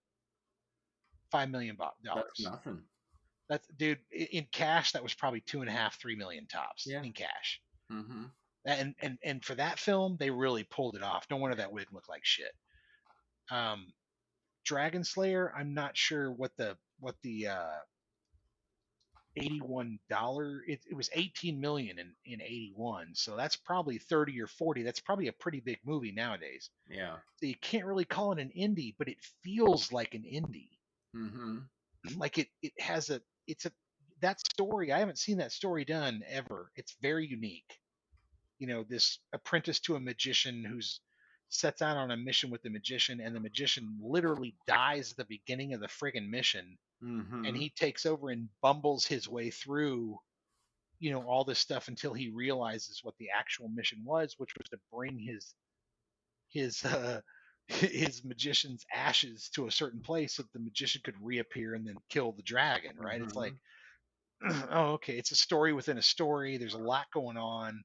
$5 million. That's nothing. That's, dude, in cash, that was probably 2.5, 3 million tops in cash. Mm-hmm. And for that film, they really pulled it off. No wonder that wig looked like shit. Dragonslayer, I'm not sure what the $81. It was 18 million in 81, so that's probably 30 or 40. That's probably a pretty big movie nowadays. Yeah. So you can't really call it an indie, but it feels like an indie. Mm-hmm. Like it has that story. I haven't seen that story done ever. It's very unique. This apprentice to a magician who's sets out on a mission with the magician, and the magician literally dies at the beginning of the friggin' mission. Mm-hmm. And he takes over and bumbles his way through, all this stuff until he realizes what the actual mission was, which was to bring his his magician's ashes to a certain place so that the magician could reappear and then kill the dragon. Right? Mm-hmm. It's like, oh, okay, it's a story within a story. There's a lot going on.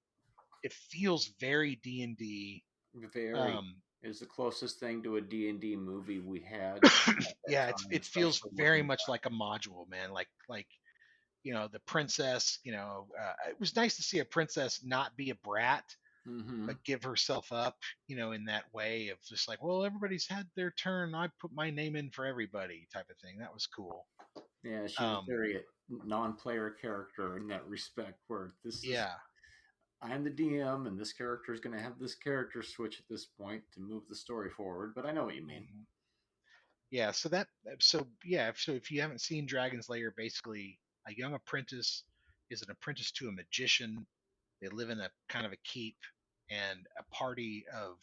It feels very D&D. Very. Is the closest thing to a D&D movie we had. Yeah, it feels very much like a module, man. Like the princess. It was nice to see a princess not be a brat, Mm-hmm. but give herself up. In that way of just like, well, everybody's had their turn. I put my name in for everybody, type of thing. That was cool. Yeah, she was very non-player character in that respect. Where I'm the DM, and this character is going to have this character switch at this point to move the story forward. But I know what you mean. Yeah. So if you haven't seen Dragonslayer, basically a young apprentice is an apprentice to a magician. They live in a kind of a keep, and a party of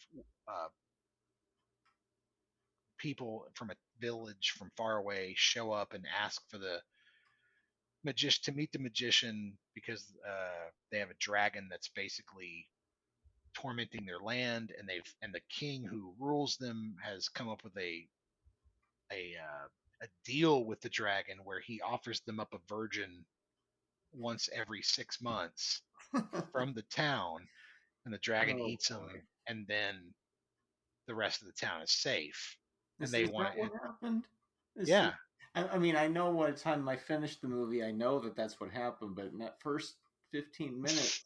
people from a village from far away show up and ask for the magician to meet the magician because they have a dragon that's basically tormenting their land, and the king who rules them has come up with a deal with the dragon where he offers them up a virgin once every 6 months from the town, and the dragon Oh eats boy. them, and then the rest of the town is safe. And Is they that want what it. happened? Yeah. I mean, I know by the time I finished the movie, I know that that's what happened. But in that first 15 minutes,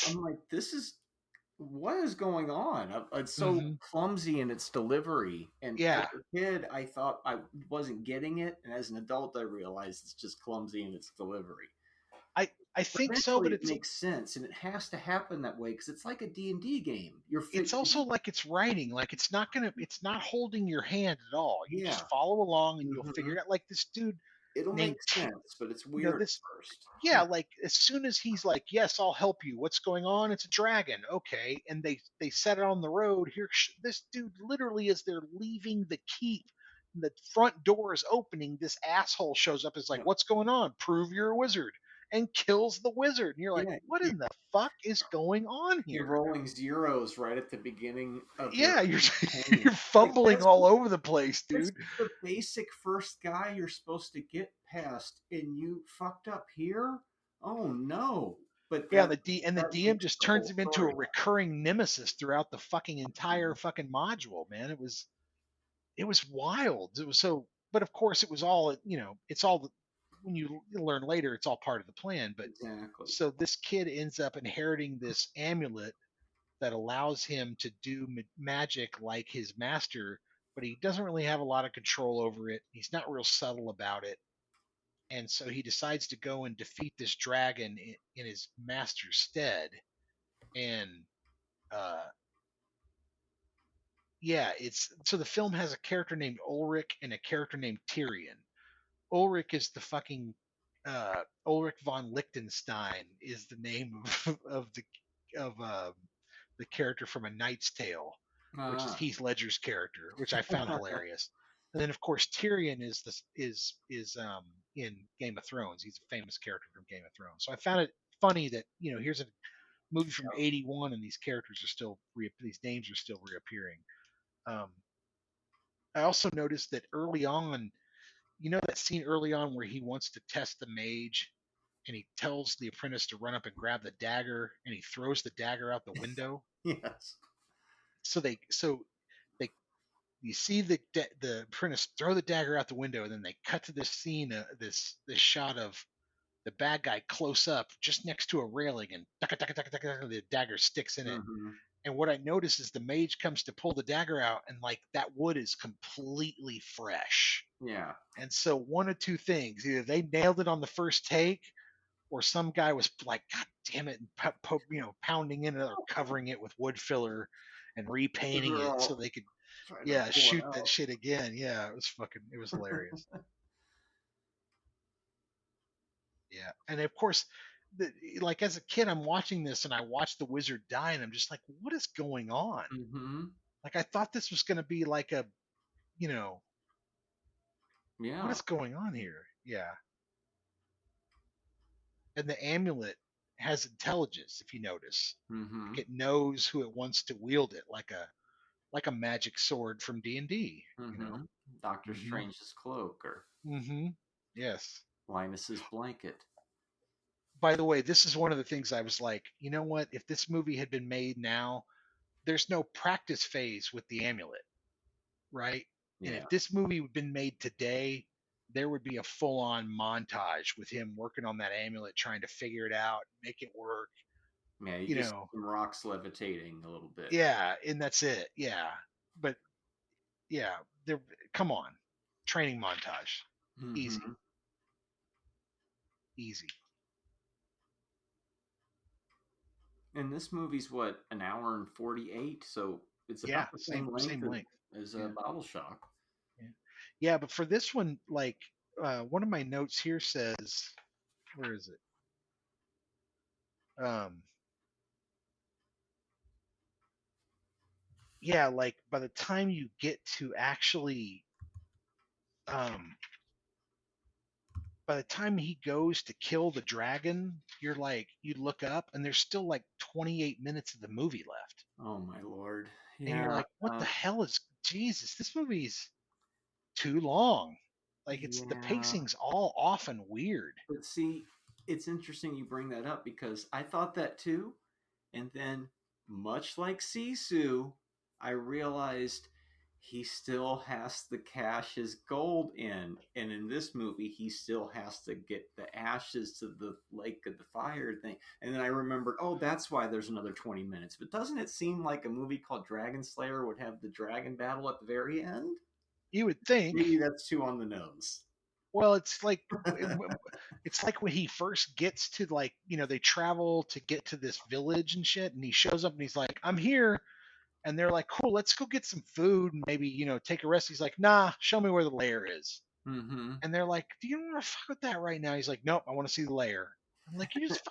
I'm like, what is going on? It's so Mm-hmm. clumsy in its delivery. And Yeah. as a kid, I thought I wasn't getting it. And as an adult, I realized it's just clumsy in its delivery. I think so, Eventually but it makes sense, and it has to happen that way because it's like a D&D game. It's also like it's writing. Like it's not holding your hand at all. You Yeah. just follow along and you'll Mhm. figure it out. Like this dude It'll named make sense, but it's you know, weird this at first. yeah, like as soon as he's like, yes, I'll help you. What's going on? It's a dragon. Okay. And they set it on the road. Here, this dude literally, as they're leaving the keep, the front door is opening. This asshole shows up. Is like, Yeah. what's going on? Prove you're a wizard, and kills the wizard. And you're like, Yeah. what in the fuck is going on You're here? rolling zeros right at the beginning of Yeah, your campaign. you're fumbling that's all over the place, This dude. is the basic first guy you're supposed to get past, and you fucked up here? Oh no. But Yeah, that the that DM makes just the turns whole him into a story. recurring nemesis throughout the fucking entire fucking module, man. It was wild. It was so, but of course it was all, it's all, when you learn later, it's all part of the plan. But Exactly. so this kid ends up inheriting this amulet that allows him to do magic like his master, but he doesn't really have a lot of control over it. He's not real subtle about it. And so he decides to go and defeat this dragon in his master's stead. And uh, yeah, it's so the film has a character named Ulrich and a character named Tyrion. Ulrich is the fucking Ulrich von Liechtenstein is the name of the character from A Knight's Tale, which is Heath Ledger's character, which I found hilarious. And then of course Tyrion is in Game of Thrones. He's a famous character from Game of Thrones. So I found it funny that here's a movie from '81 and these characters are still these names are still reappearing. Um, I also noticed that early on, that scene early on where he wants to test the mage and he tells the apprentice to run up and grab the dagger and he throws the dagger out the window. Yes. So you see the apprentice throw the dagger out the window, and then they cut to this scene, this shot of the bad guy close up just next to a railing, and the dagger sticks in it. Mm-hmm. And what I notice is the mage comes to pull the dagger out, and like that wood is completely fresh. Yeah. And so one of two things: either they nailed it on the first take, or some guy was like, "God damn it!" and pounding in it or covering it with wood filler and repainting it so they could, shoot that shit again. Yeah, it was hilarious. Yeah, and of course, like as a kid, I'm watching this and I watch the wizard die, and I'm just like, what is going on? Mm-hmm. Like I thought this was going to be like a, what Yeah. is going on here? Yeah. And the amulet has intelligence, if you notice. Mm-hmm. Like it knows who it wants to wield it, like a magic sword from D&D. Mm-hmm. Doctor Mhm. Strange's cloak or Mm-hmm. Yes. Linus's blanket. By the way, this is one of the things I was like, you know what? If this movie had been made now, there's no practice phase with the amulet, right? And Yeah. if this movie had been made today, there would be a full-on montage with him working on that amulet, trying to figure it out, make it work. Yeah, you just see some rocks levitating a little bit. Yeah, and that's it. Yeah, but yeah, come on, training montage, easy, Mm-hmm. easy. And this movie's what, an hour and 48, so it's Yeah, about the same length as Yeah. Bottle Shock. Yeah, but for this one, like one of my notes here says, where is it? yeah, like by the time you get to actually, um, by the time he goes to kill the dragon, you're like, you look up and there's still like 28 minutes of the movie left. Oh my lord. And you're Yeah. like, what the hell is, Jesus, this movie's too long. Like the Yeah. pacing's all off and weird. But see, it's interesting you bring that up because I thought that too. And then, much like Sisu, I realized he still has to cash his gold in. And in this movie, he still has to get the ashes to the Lake of the Fire thing. And then I remembered, oh, that's why there's another 20 minutes. But doesn't it seem like a movie called Dragonslayer would have the dragon battle at the very end? You would think. Maybe that's too on the nose. Well, it's like when he first gets to, like, they travel to get to this village and shit, and he shows up and he's like, I'm here. And they're like, cool, let's go get some food and maybe, take a rest. He's like, nah, show me where the lair is. Mm-hmm. And they're like, do you want to fuck with that right now? He's like, nope, I want to see the lair. I'm like, you just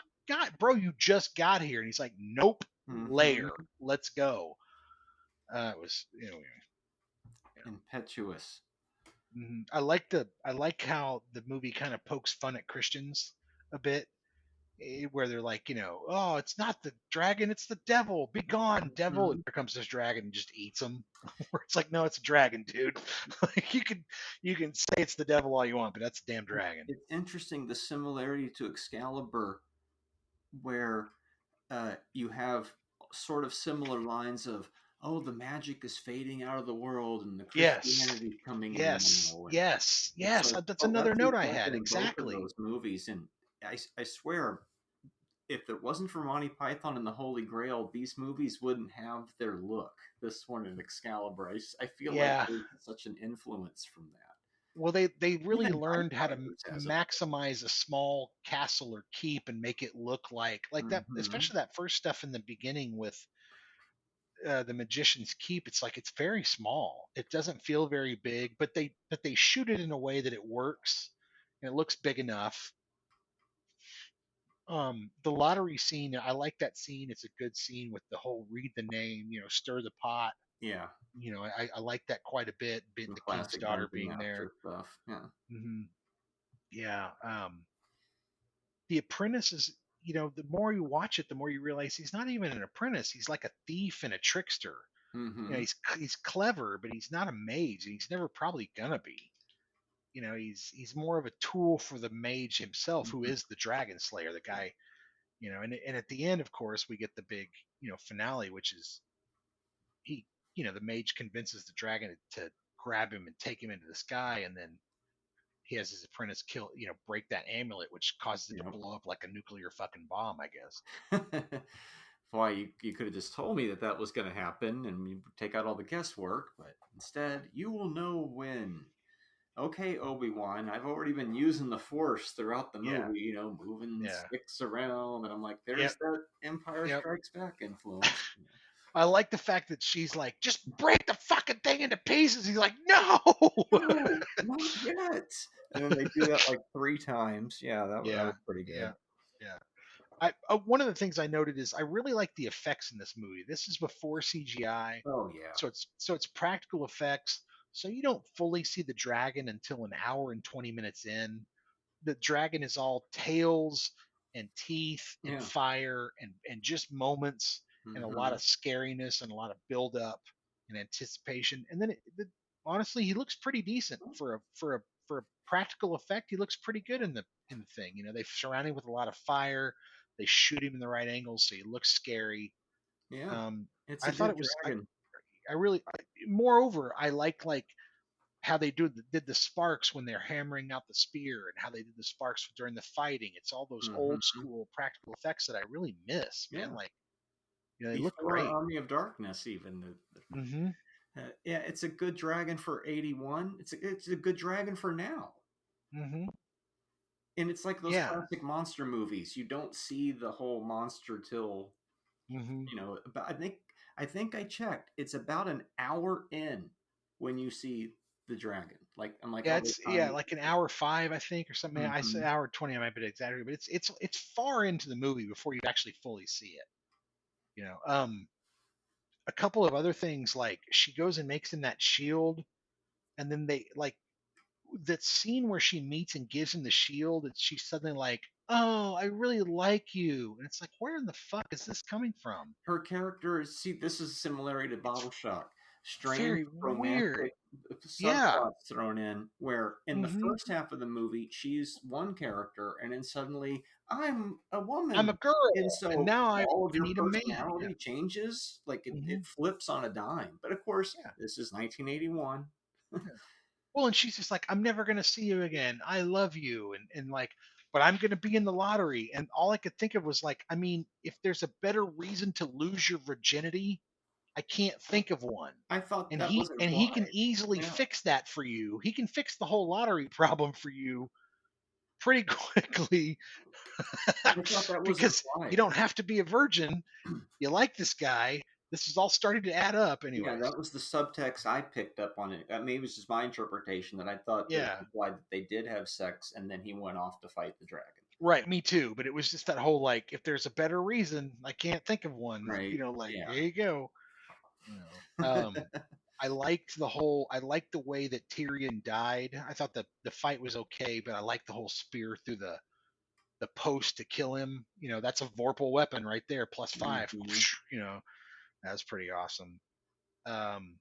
bro, you just got here. And he's like, nope, lair, let's go. It was, impetuous. I like how the movie kind of pokes fun at Christians a bit, where they're like, oh, it's not the dragon, it's the devil. Be gone, devil! And here comes this dragon and just eats them. Where it's like, no, it's a dragon, dude. Like you can say it's the devil all you want, but that's a damn dragon. It's interesting the similarity to Excalibur, where you have sort of similar lines of, oh, the magic is fading out of the world and the Christianity is coming in. Yes. That's another note I had. Exactly. Both of those movies, and I swear, if it wasn't for Monty Python and the Holy Grail, these movies wouldn't have their look. This one and Excalibur, I feel like there's such an influence from that. Well, they really learned how to maximize a small castle or keep and make it look like that, especially that first stuff in the beginning with the Magician's Keep. It's like, it's very small. It doesn't feel very big, but they shoot it in a way that it works and it looks big enough. The lottery scene, I like that scene. It's a good scene with the whole read the name, stir the pot. Yeah. I like that quite a bit. The king's daughter being there. Stuff. Yeah. Mm-hmm. Yeah. The apprentice is, the more you watch it, the more you realize he's not even an apprentice. He's like a thief and a trickster. Mm-hmm. He's clever, but he's not a mage, and he's never probably gonna be. He's more of a tool for the mage himself, who is the Dragonslayer, the guy. And at the end, of course, we get the big, finale, which is he, the mage convinces the dragon to grab him and take him into the sky, and then he has his apprentice break that amulet, which causes it to blow up like a nuclear fucking bomb, I guess. Why, you could have just told me that was going to happen and you take out all the guesswork, but instead, you will know when. Okay, Obi-Wan, I've already been using the Force throughout the movie, moving sticks around, and I'm like, there's that Empire Strikes Back influence. I like the fact that she's like, just break the fucking thing into pieces. He's like, no, not yet. And then they do that like 3 times. Yeah, that was pretty good. Yeah. One of the things I noted is I really like the effects in this movie. This is before CGI. Oh yeah. So it's practical effects. So you don't fully see the dragon until an hour and 20 minutes in. The dragon is all tails and teeth and fire and just moments and a lot of scariness and a lot of build up and anticipation. And then honestly, he looks pretty decent for a practical effect. He looks pretty good in the thing. They surround him with a lot of fire. They shoot him in the right angles, so he looks scary. Yeah. I thought it was. Moreover, I like how they did the sparks when they're hammering out the spear, and how they did the sparks during the fighting. It's all those old school practical effects that I really miss, man. Like, they look great. Army of Darkness, even. It's a good dragon for 81. It's a good dragon for now. Mm-hmm. And it's like those classic monster movies. You don't see the whole monster till, but I think I checked. It's about an hour in when you see the dragon. Like, I'm like, it's like an hour 5, I think, or something. I said hour 20. I might be exaggerating, but it's far into the movie before you actually fully see it. a couple of other things, like she goes and makes him that shield, and then they like that scene where she meets and gives him the shield, and she's suddenly like, "Oh, I really like you," and it's like, where in the fuck is this coming from? Her character is, see, this is a similarity to Bottle Shock. Strange Very weird. romantic Yeah. subplots thrown in, where in the Hmm. first half of the movie she's one character, and then suddenly I'm a I'm a woman, and girl, and so now I all of your need a man. Yeah. personality changes, like Hmm. it flips on a dime. But of course, Yeah. this is 1981. Yeah. Well, and she's just like, I'm never gonna see you again. I love you, and like, but I'm gonna be in the lottery. And all I could think of was like, I mean, if there's a better reason to lose your virginity, I can't think of one. I thought And that was he can implied. easily Yeah, fix that for you. He can fix the whole lottery problem for you pretty quickly I thought that was because you implied. don't have to be a virgin. You like this guy. This is all starting to add up, Yeah, anyways. that was the subtext I picked up on it. Maybe it was just my interpretation that I thought that it Yeah. implied that they did have sex, and then he went off to fight the dragon. Right, me too. But it was just that whole like, if there's a better reason, I can't think of one. Right? Like Yeah. there you go. I liked the way that Tyrion died. I thought the fight was okay, but I liked the whole spear through the post to kill him. That's a Vorpal weapon right there, +5. Mhm. That was pretty awesome. Um,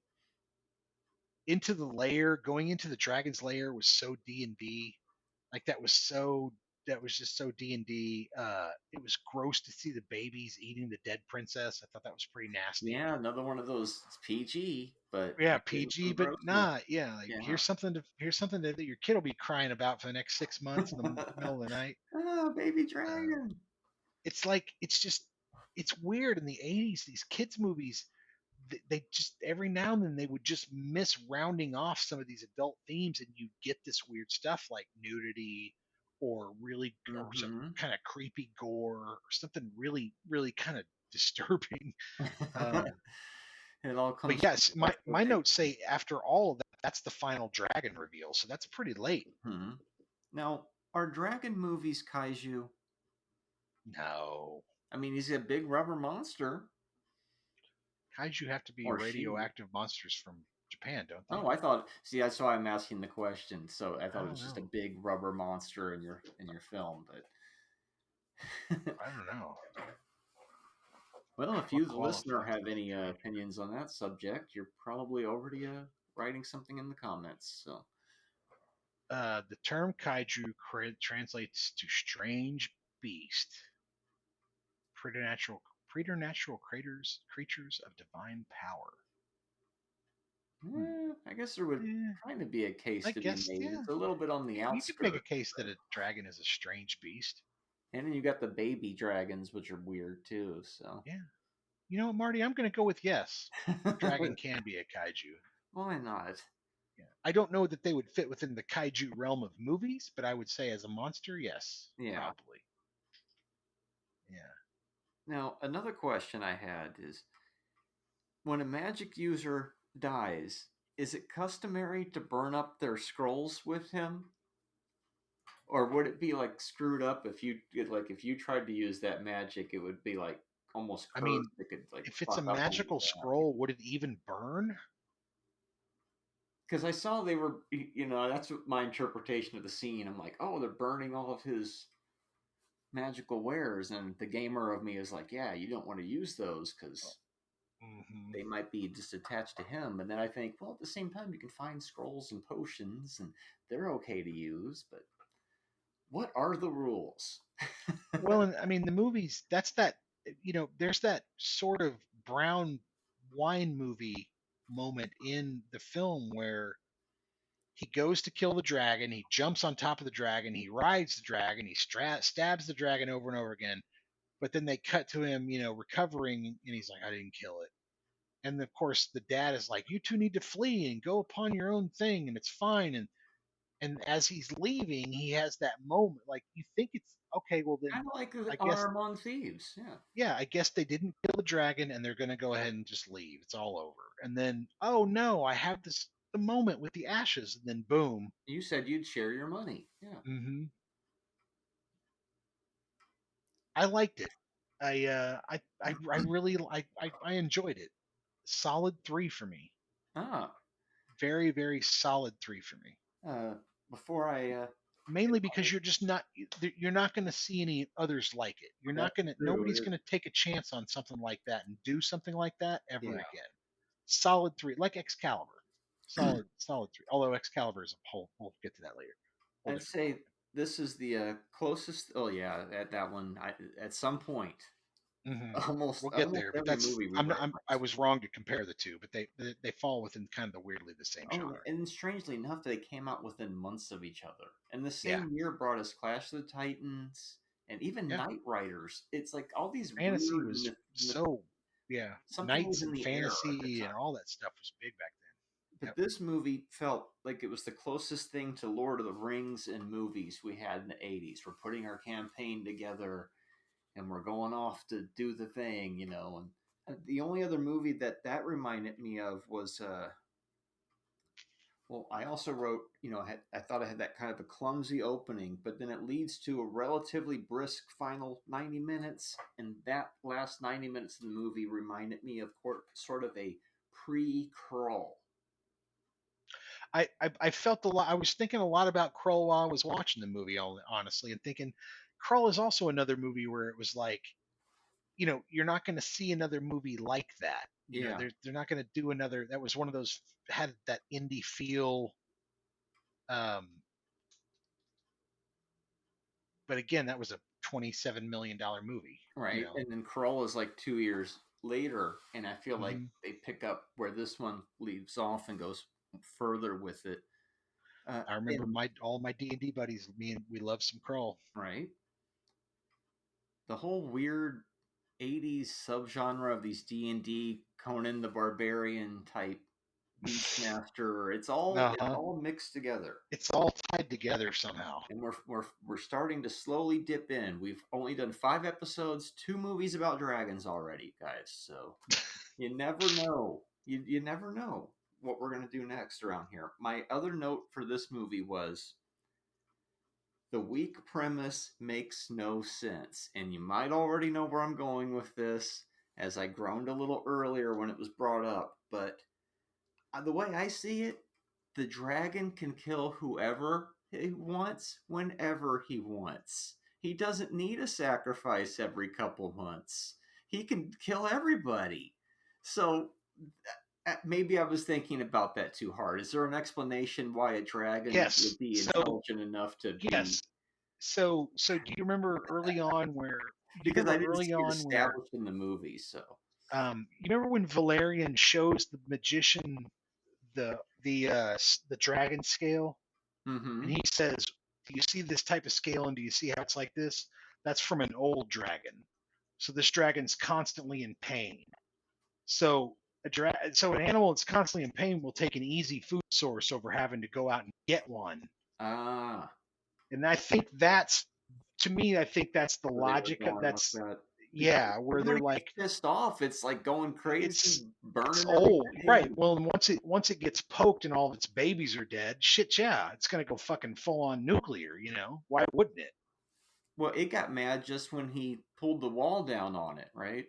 into the lair, going into the dragon's lair was so D&D. Like that was just so D&D. It was gross to see the babies eating the dead princess. I thought that was pretty nasty. Yeah, another one of those. It's PG, but Yeah, it gives PG, some but grossness. nah, yeah. Like Yeah. here's something that your kid will be crying about for the next 6 months in the middle of the night. Ah, baby Uh, dragon. it's like it's weird in the '80s. These kids movies, they just every now and then they would just miss rounding off some of these adult themes, and you get this weird stuff like nudity or some Mm-hmm. kind of creepy gore or something really really kind of disturbing. Um, It all but comes from yes, the my notes say after all of that, that's the final dragon reveal, so that's pretty late. Hmm. Now, are dragon movies kaiju? No, I mean, he's a big rubber monster, kaiju have to be or she. radioactive monsters from Japan, don't they? Oh, I thought. See, that's why I'm asking the question. So I I thought it don't was just a know. big rubber monster in your film. But I don't know. well, if you, What the listener, qualifies have as any a kaiju? opinions on that subject, you're probably already writing something in the comments. So The term kaiju translates to strange beast, preternatural creatures of divine power. I guess there would Eh, kind of be a case I to be guess, made. yeah. It's a little bit on the You could make a outskirts, case that but a dragon is a strange beast. and then you got the baby dragons, which are weird too. So Yeah. You know what, Marty? I'm going to go with yes. Dragon can be a kaiju. why not? Yeah. I don't know that they would fit within the kaiju realm of movies, but I would say as a monster, yes, Yeah. probably. Yeah. Now another question I had is, when a magic user dies, is it customary to burn up their scrolls with him? Or would it be like screwed up if you tried to use that magic, it would be like almost I cursed. mean, It could like if it's a fuck up on you. magical scroll, would it even burn? Because I saw they were, that's what my interpretation of the scene. I'm like, oh, they're burning all of his magical wares, and the gamer of me is like, yeah, you don't want to use those because Hmm. they might be just attached to him. And then I think, well, at the same time, you can find scrolls and potions, and they're okay to use. But what are the rules? Well, and I mean, the movies, there's that sort of brown wine movie moment in the film where he goes to kill the dragon, he jumps on top of the dragon, he rides the dragon, he stabs the dragon over and over again, but then they cut to him, recovering, and he's like, I didn't kill it. And of course, the dad is like, you two need to flee and go upon your own thing, and it's fine. And as he's leaving, he has that moment, like you think it's okay. Well, then Kind of like I guess, Honor Among Thieves. Yeah. yeah, I guess they didn't kill the dragon, and they're gonna go ahead and just leave. It's all over. And then, oh no, I have the moment with the ashes, and then boom. You said you'd share your money. Yeah. Hmm. I liked it. I really I enjoyed it. solid 3 for me. Ah, Very, very solid 3 for me. uh, before I Mainly because you're not going to see any others like it. that's true. Nobody's going to take a chance on something like that and do something like that ever Yeah. again. Solid 3, like Excalibur. Solid 3. Although Excalibur is a whole, we'll get to that later. Whole I'd different say topic. this is the closest. Oh yeah, at that one, at some point, Hmm. almost We'll get almost there, but every movie we I reference. was wrong to compare the two, but they fall within kind of the weirdly the same Oh, genre. and strangely enough, they came out within months of each other. And the Yeah, same year brought us Clash of the Titans and even yeah. Night Riders. It's like all these Fantasy weird, was so, yeah. something Knights was in and the air at the fantasy time. and all that stuff was big back then. But Yep. this movie felt like it was the closest thing to Lord of the Rings in movies we had in the 80s. We're putting our campaign together and we're going off to do the thing, you know. And the only other movie that reminded me of was well, I also wrote, you know, I thought I had that kind of a clumsy opening, but then it leads to a relatively brisk final 90 minutes. And that last 90 minutes of the movie reminded me of sort of a pre-crawl. I felt a lot. I was thinking a lot about Krull while I was watching the movie, honestly, and thinking Krull is also another movie where it was like, you're not going to see another movie like that. Yeah, They're not going to do another. That was one of those had that indie feel. Um, but again, that was a $27 million movie. right. And then Crawl is like 2 years later. And I feel like Mhm. they pick up where this one leaves off and goes further with it. I remember all my D&D buddies. We love some Krull. Right. The whole weird 80s subgenre of these D&D Conan the Barbarian type Beastmaster, it's Uh-huh. all mixed together. It's all tied together somehow. And we're starting to slowly dip in. We've only done 5 episodes, 2 movies about dragons already, guys. So you never know. You never know what we're going to do next around here. My other note for this movie was the weak premise makes no sense. And you might already know where I'm going with this, as I groaned a little earlier when it was brought up. But the way I see it, the dragon can kill whoever he wants whenever he wants. He doesn't need a sacrifice every couple months. He can kill everybody. So maybe I was thinking about that too hard. Is there an explanation why a dragon Yes. would be So intelligent enough to be? yes. So do you remember early on where? Do you Because I remember didn't early see it on where? established in the movie, so. You remember when Valerian shows the magician the dragon scale, Mm-hmm. and he says, "Do you see this type of scale, and do you see how it's like this? That's from an old dragon. So this dragon's constantly in pain. So so an animal that's constantly in pain will take an easy food source over having to go out and get one. Ah, And I think that's to me, I think that's the where they were logic. going with That's that. Because yeah, where when they're it gets like pissed off, it's like going it's crazy, it's burning old, right? everything. Well, and once it gets poked and all of its babies are dead, shit, yeah, it's gonna go fucking full on nuclear. Why wouldn't it? Well, it got mad just when he pulled the wall down on it, right?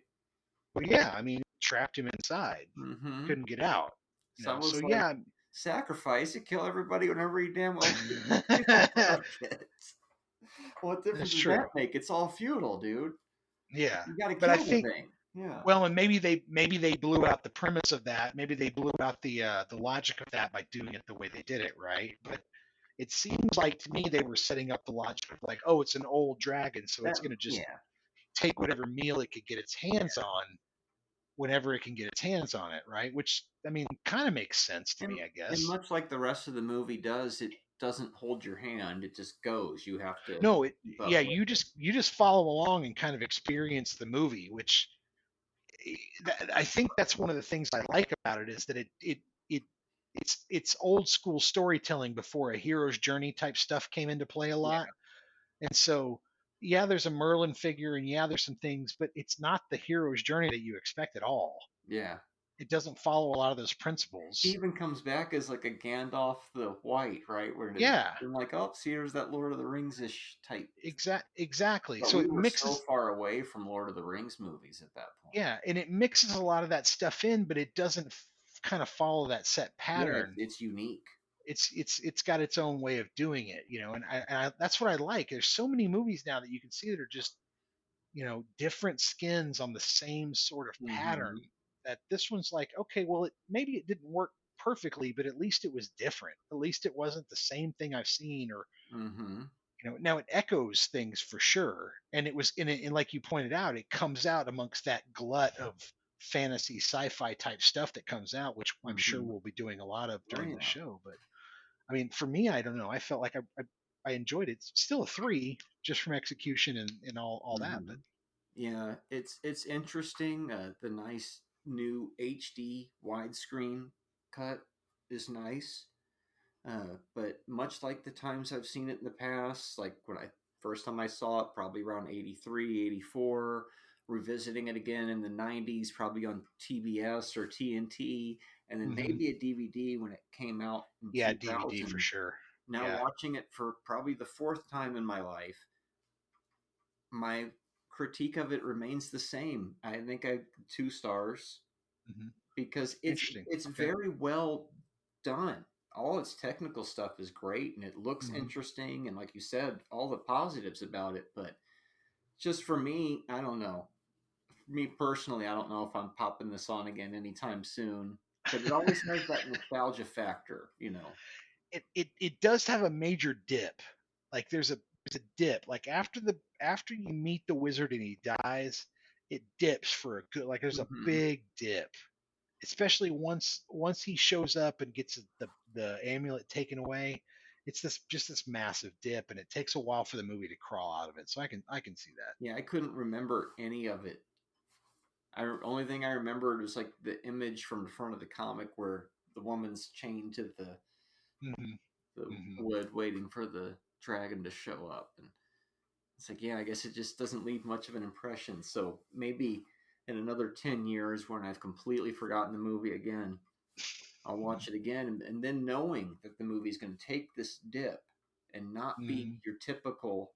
Well, yeah, I mean, trapped him inside, Mm-hmm. couldn't get out. So I So was like, yeah, sacrifice it, kill everybody whenever he damn well fuck it. What difference that's does true. that make? It's all futile, dude. Yeah, You got to but I kill the think thing. Yeah. well, and maybe they blew out the premise of that. Maybe they blew out the logic of that by doing it the way they did it, right? But it seems like to me they were setting up the logic of like, oh, it's an old dragon, so it's going to just Yeah. take whatever meal it could get its hands on whenever it can get its hands on it, right? Which I mean, kind of makes sense to And me, I and guess. much like the rest of the movie does, it doesn't hold your hand. It just goes. You have to No, keep yeah, up with it. you just follow along and kind of experience the movie, which I think that's one of the things I like about it is that it it's old school storytelling before a hero's journey type stuff came into play a Yeah. lot. And so, yeah, there's a Merlin figure and yeah, there's some things, but it's not the hero's journey that you expect at all. Yeah. it doesn't follow a lot of those He principles. even comes back as like a Gandalf the White, right? Where Yeah, I'm like, oh, see, there's that Lord of the Rings ish type. exactly. But So we it were so mixes, far away from Lord of the Rings movies at that point. yeah, and it mixes a lot of that stuff in, but it doesn't kind of follow that set Yeah, pattern. it's unique. It's got its own way of doing it, you know, and that's what I like. There's so many movies now that you can see that are just, you know, different skins on the same sort of pattern. Mm-hmm. That this one's like, okay, well, maybe it didn't work perfectly, but at least it was different. At least it wasn't the same thing I've seen, or Mm-hmm. you know, now it echoes things for sure, and it was in it, and like you pointed out, it comes out amongst that glut of fantasy sci-fi type stuff that comes out, which I'm sure Mm-hmm. we'll be doing a lot of Oh during the yeah. show. But I mean, for me, I don't know. I felt like I enjoyed it. It's still a 3 just from execution and all that. Mm-hmm. But Yeah, it's interesting. The nice new HD widescreen cut is nice. But much like the times I've seen it in the past, like when I first time I saw it, probably around 83, 84, revisiting it again in the 90s, probably on TBS or TNT, and then mhm. maybe a DVD when it came out in Yeah, DVD for 2000. sure. Now Yeah. watching it for probably the fourth time in my life, my critique of it remains the same. I think I 2 stars Hmm. because Interesting. it's Okay. very well done. All its technical stuff is great and it looks Hmm. interesting and like you said, all the positives about it, but just for me, I don't know. For me personally, I don't know if I'm popping this on again anytime soon, but it always has that nostalgia factor, you know. It does have a major dip. Like there's a dip. Like after you meet the wizard and he dies, it dips for a good, like there's a Hmm. big dip. Especially once he shows up and gets the amulet taken away, it's this massive dip, and it takes a while for the movie to crawl out of it. So I can see that. Yeah, I couldn't remember any of it. Only thing I remembered was like the image from the front of the comic where the woman's chained to Hmm. the Hmm. wood waiting for the dragon to show up. And it's like, yeah, I guess it just doesn't leave much of an impression. So maybe in another 10 years when I've completely forgotten the movie again, I'll watch it again. And then knowing that the movie's going to take this dip and not be Hmm. your typical,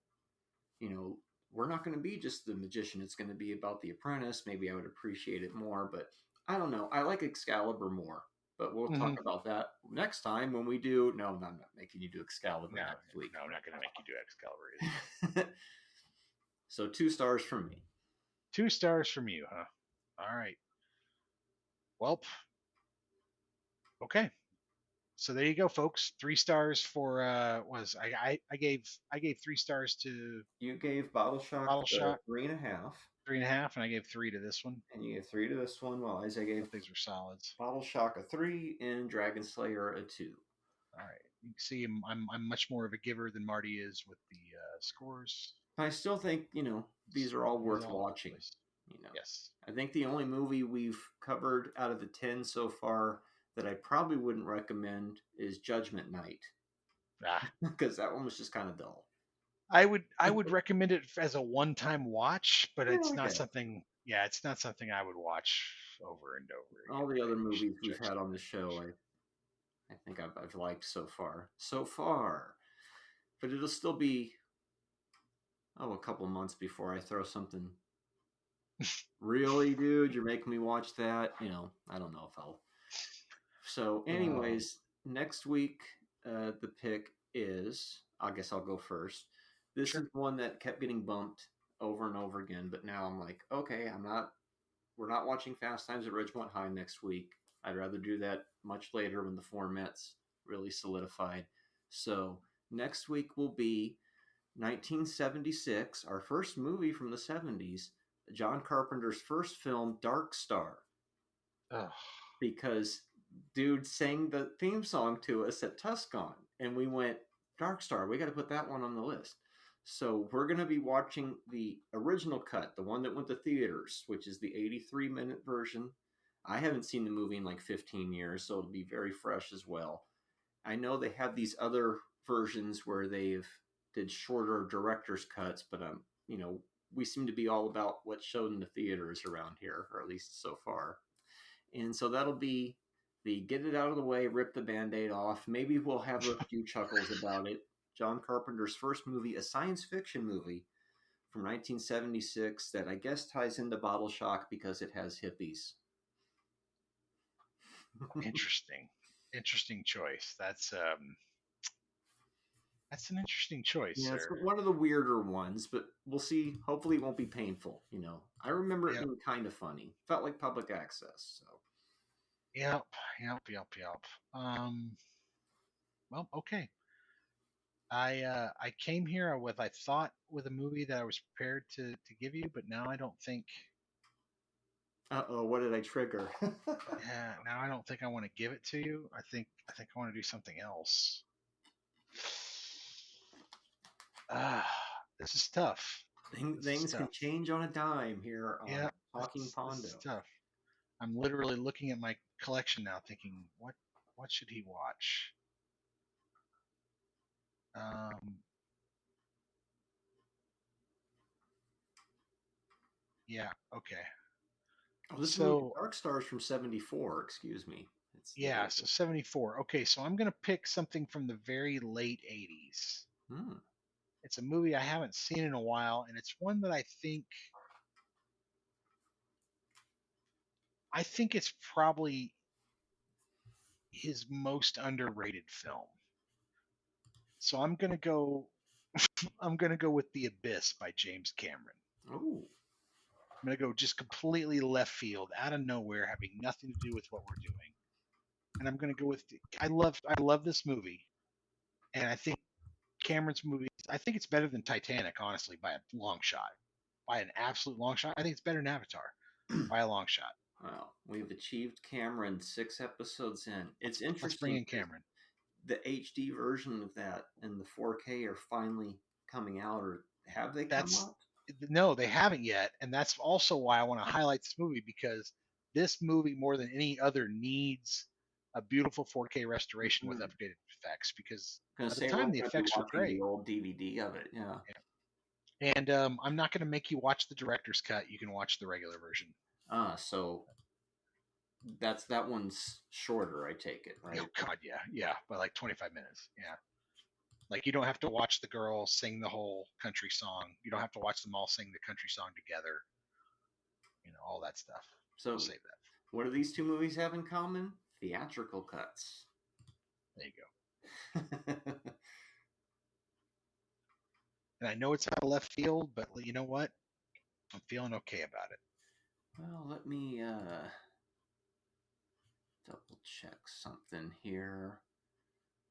you know, we're not going to be just the magician. It's going to be about the apprentice. Maybe I would appreciate it more, but I don't know. I like Excalibur more, but we'll Hmm. talk about that next time when we do. No, I'm not making you do Excalibur No, next week. no, I'm not gonna make you do Excalibur. So 2 stars from me. 2 stars from you, huh? All right. Well, okay. So there you go, folks. 3 stars for was I gave 3 stars to You gave Bottle Shock Bottle Shock, 3.5, 3.5, and I gave 3 to this one. and you gave 3 to this one, while Isaac gave Both these were solids. Bottle Shock a 3 and Dragonslayer a 2. All right. You can see I'm much more of a giver than Marty is with the scores. I still think, these are all He's worth all over the watching. place. You know, Yes. I think the only movie we've covered out of the 10 so far that I probably wouldn't recommend is Judgment Night Ah, because that one was just kind of dull. I would recommend it as a one-time watch, but Yeah, it's not okay. something. Yeah, it's not something I would watch over and over again. All the other You should movies we've check had some on the show, I think I've liked so far. So far. But it'll still be, a couple months before I throw something. Really, dude? You're making me watch that? I don't know if I'll. So, anyways, next week, the pick is, I guess I'll go first. This Sure. is one that kept getting bumped over and over again, but now I'm like, okay, we're not watching Fast Times at Ridgemont High next week. I'd rather do that much later when the format's really solidified. So, next week will be 1976, our first movie from the 70s, John Carpenter's first film, Dark Star, Ugh. because dude sang the theme song to us at Tuscon, and we went, Dark Star, we got to put that one on the list. So we're going to be watching the original cut, the one that went to theaters, which is the 83-minute version. I haven't seen the movie in like 15 years, so it'll be very fresh as well. I know they have these other versions where they've did shorter director's cuts, but we seem to be all about what's shown in the theaters around here, or at least so far. And so that'll be the get it out of the way, rip the Band-Aid off. Maybe we'll have a few chuckles about it. John Carpenter's first movie, a science fiction movie from 1976 that I guess ties into Bottle Shock because it has hippies. Interesting choice. That's an interesting choice, Yeah, it's sir. one of the weirder ones, but we'll see. Hopefully it won't be painful, you know. I remember it Yep. being kind of funny. Felt like public access, so. Yep. Well, okay. I came here with I thought with a movie that I was prepared to give you, but now I don't think. Uh-oh, what did I trigger? Yeah, now I don't think I want to give it to you. I think I want to do something else. This is tough. Things can change on a dime here on Talking Pondo. This is tough. I'm literally looking at my collection now, thinking, what should he watch? Yeah. Okay. Oh, this So- movie, Dark Stars from '74. Excuse me. Yeah. So 74. Okay. So I'm gonna pick something from the very late '80s. It's a movie I haven't seen in a while, and it's one that I think it's probably his most underrated film. So I'm gonna go with The Abyss by James Cameron. Oh. I'm gonna go just completely left field, out of nowhere, having nothing to do with what we're doing. And I'm gonna go with I love this movie, and I think Cameron's movie. I think it's better than Titanic, honestly, by a long shot, by an absolute long shot. I think it's better than Avatar by a long shot. Well, we've achieved Cameron 6 episodes in. It's interesting. Let's bring in Cameron. The HD version of that and the 4K are finally coming out, or have they come out? No, they haven't yet, and that's also why I want to highlight this movie, because this movie, more than any other, needs a beautiful 4K restoration with updated effects, because at the time the effects were great. The old DVD of it, yeah. And I'm not going to make you watch the director's cut. You can watch the regular version. So that one's shorter, I take it, right? Oh God, yeah, by like 25 minutes, yeah. Like, you don't have to watch the girl sing the whole country song. You don't have to watch them all sing the country song together. You know, all that stuff. So I'll save that. What do these two movies have in common? Theatrical cuts. There you go. And I know it's out of left field, but you know what? I'm feeling okay about it. Well, let me double check something here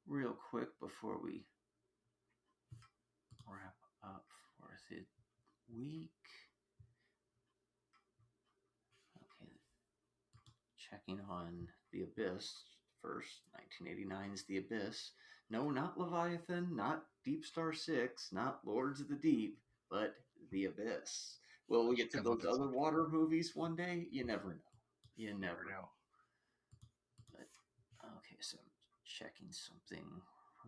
real quick before we wrap up for the week. Okay, checking on The Abyss first. 1989's The Abyss. No, not Leviathan, not Deep Star 6, not Lords of the Deep, but The Abyss. Will we get to those other water movies one day? You never know. You never know. But, okay, so I'm checking something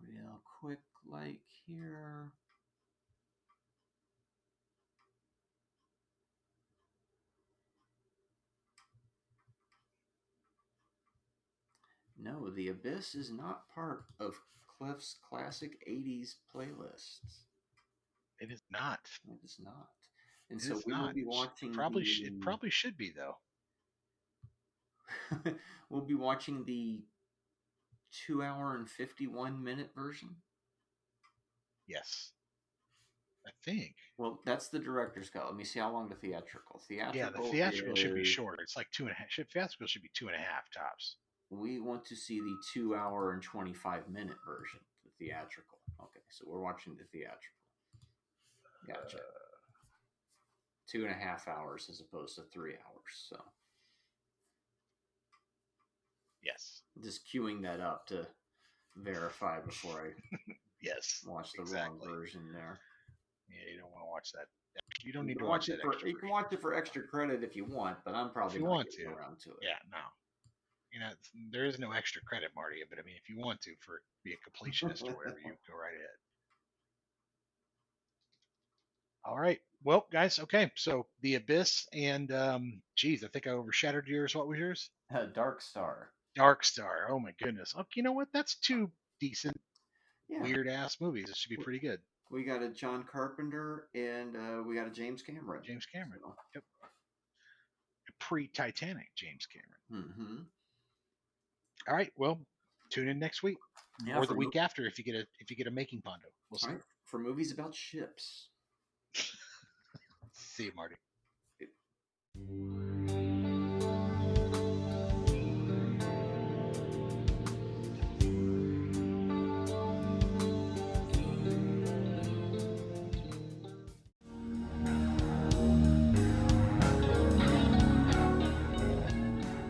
real quick, like here. No, The Abyss is not part of Cliff's classic 80s playlists. It is not. It is not. And It so is we not. will be watching It probably should be, though. We'll be watching the 2 hour and 51-minute version. Yes. I think. Well, that's the director's cut. Let me see how long the theatrical. Yeah, the theatrical should be shorter. It's like 2.5. Theatrical should be 2.5 tops. We want to see the 2 hour and 25-minute version, the theatrical. Okay, so we're watching the theatrical. Gotcha. 2.5 hours as opposed to 3 hours. So, yes, just queuing that up to verify before I watch the wrong version there. Yeah, you don't want to watch that. You don't need to watch that. You can watch it for extra credit if you want, but I'm probably not getting around to it. Yeah, no. You know, there is no extra credit, Marty. But I mean, if you want to, be a completionist or whatever, you go right ahead. All right. Well, guys, okay. So The Abyss and, geez, I think I overshadowed yours. What was yours? Dark Star. Dark Star. Oh, my goodness. Oh, you know what? That's two decent, Yeah. weird ass movies. It should be pretty good. We got a John Carpenter and we got a James Cameron. James Cameron. So. Yep. Pre-Titanic James Cameron. Mm-hmm. All right. Well, tune in next week Yeah, or the week after if you get a making Pondo. We'll see. Right, for movies about ships. See you, Marty.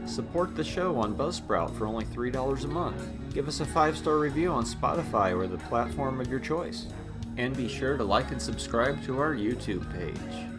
Support the show on Buzzsprout for only $3 a month. Give us a 5-star review on Spotify or the platform of your choice. And be sure to like and subscribe to our YouTube page.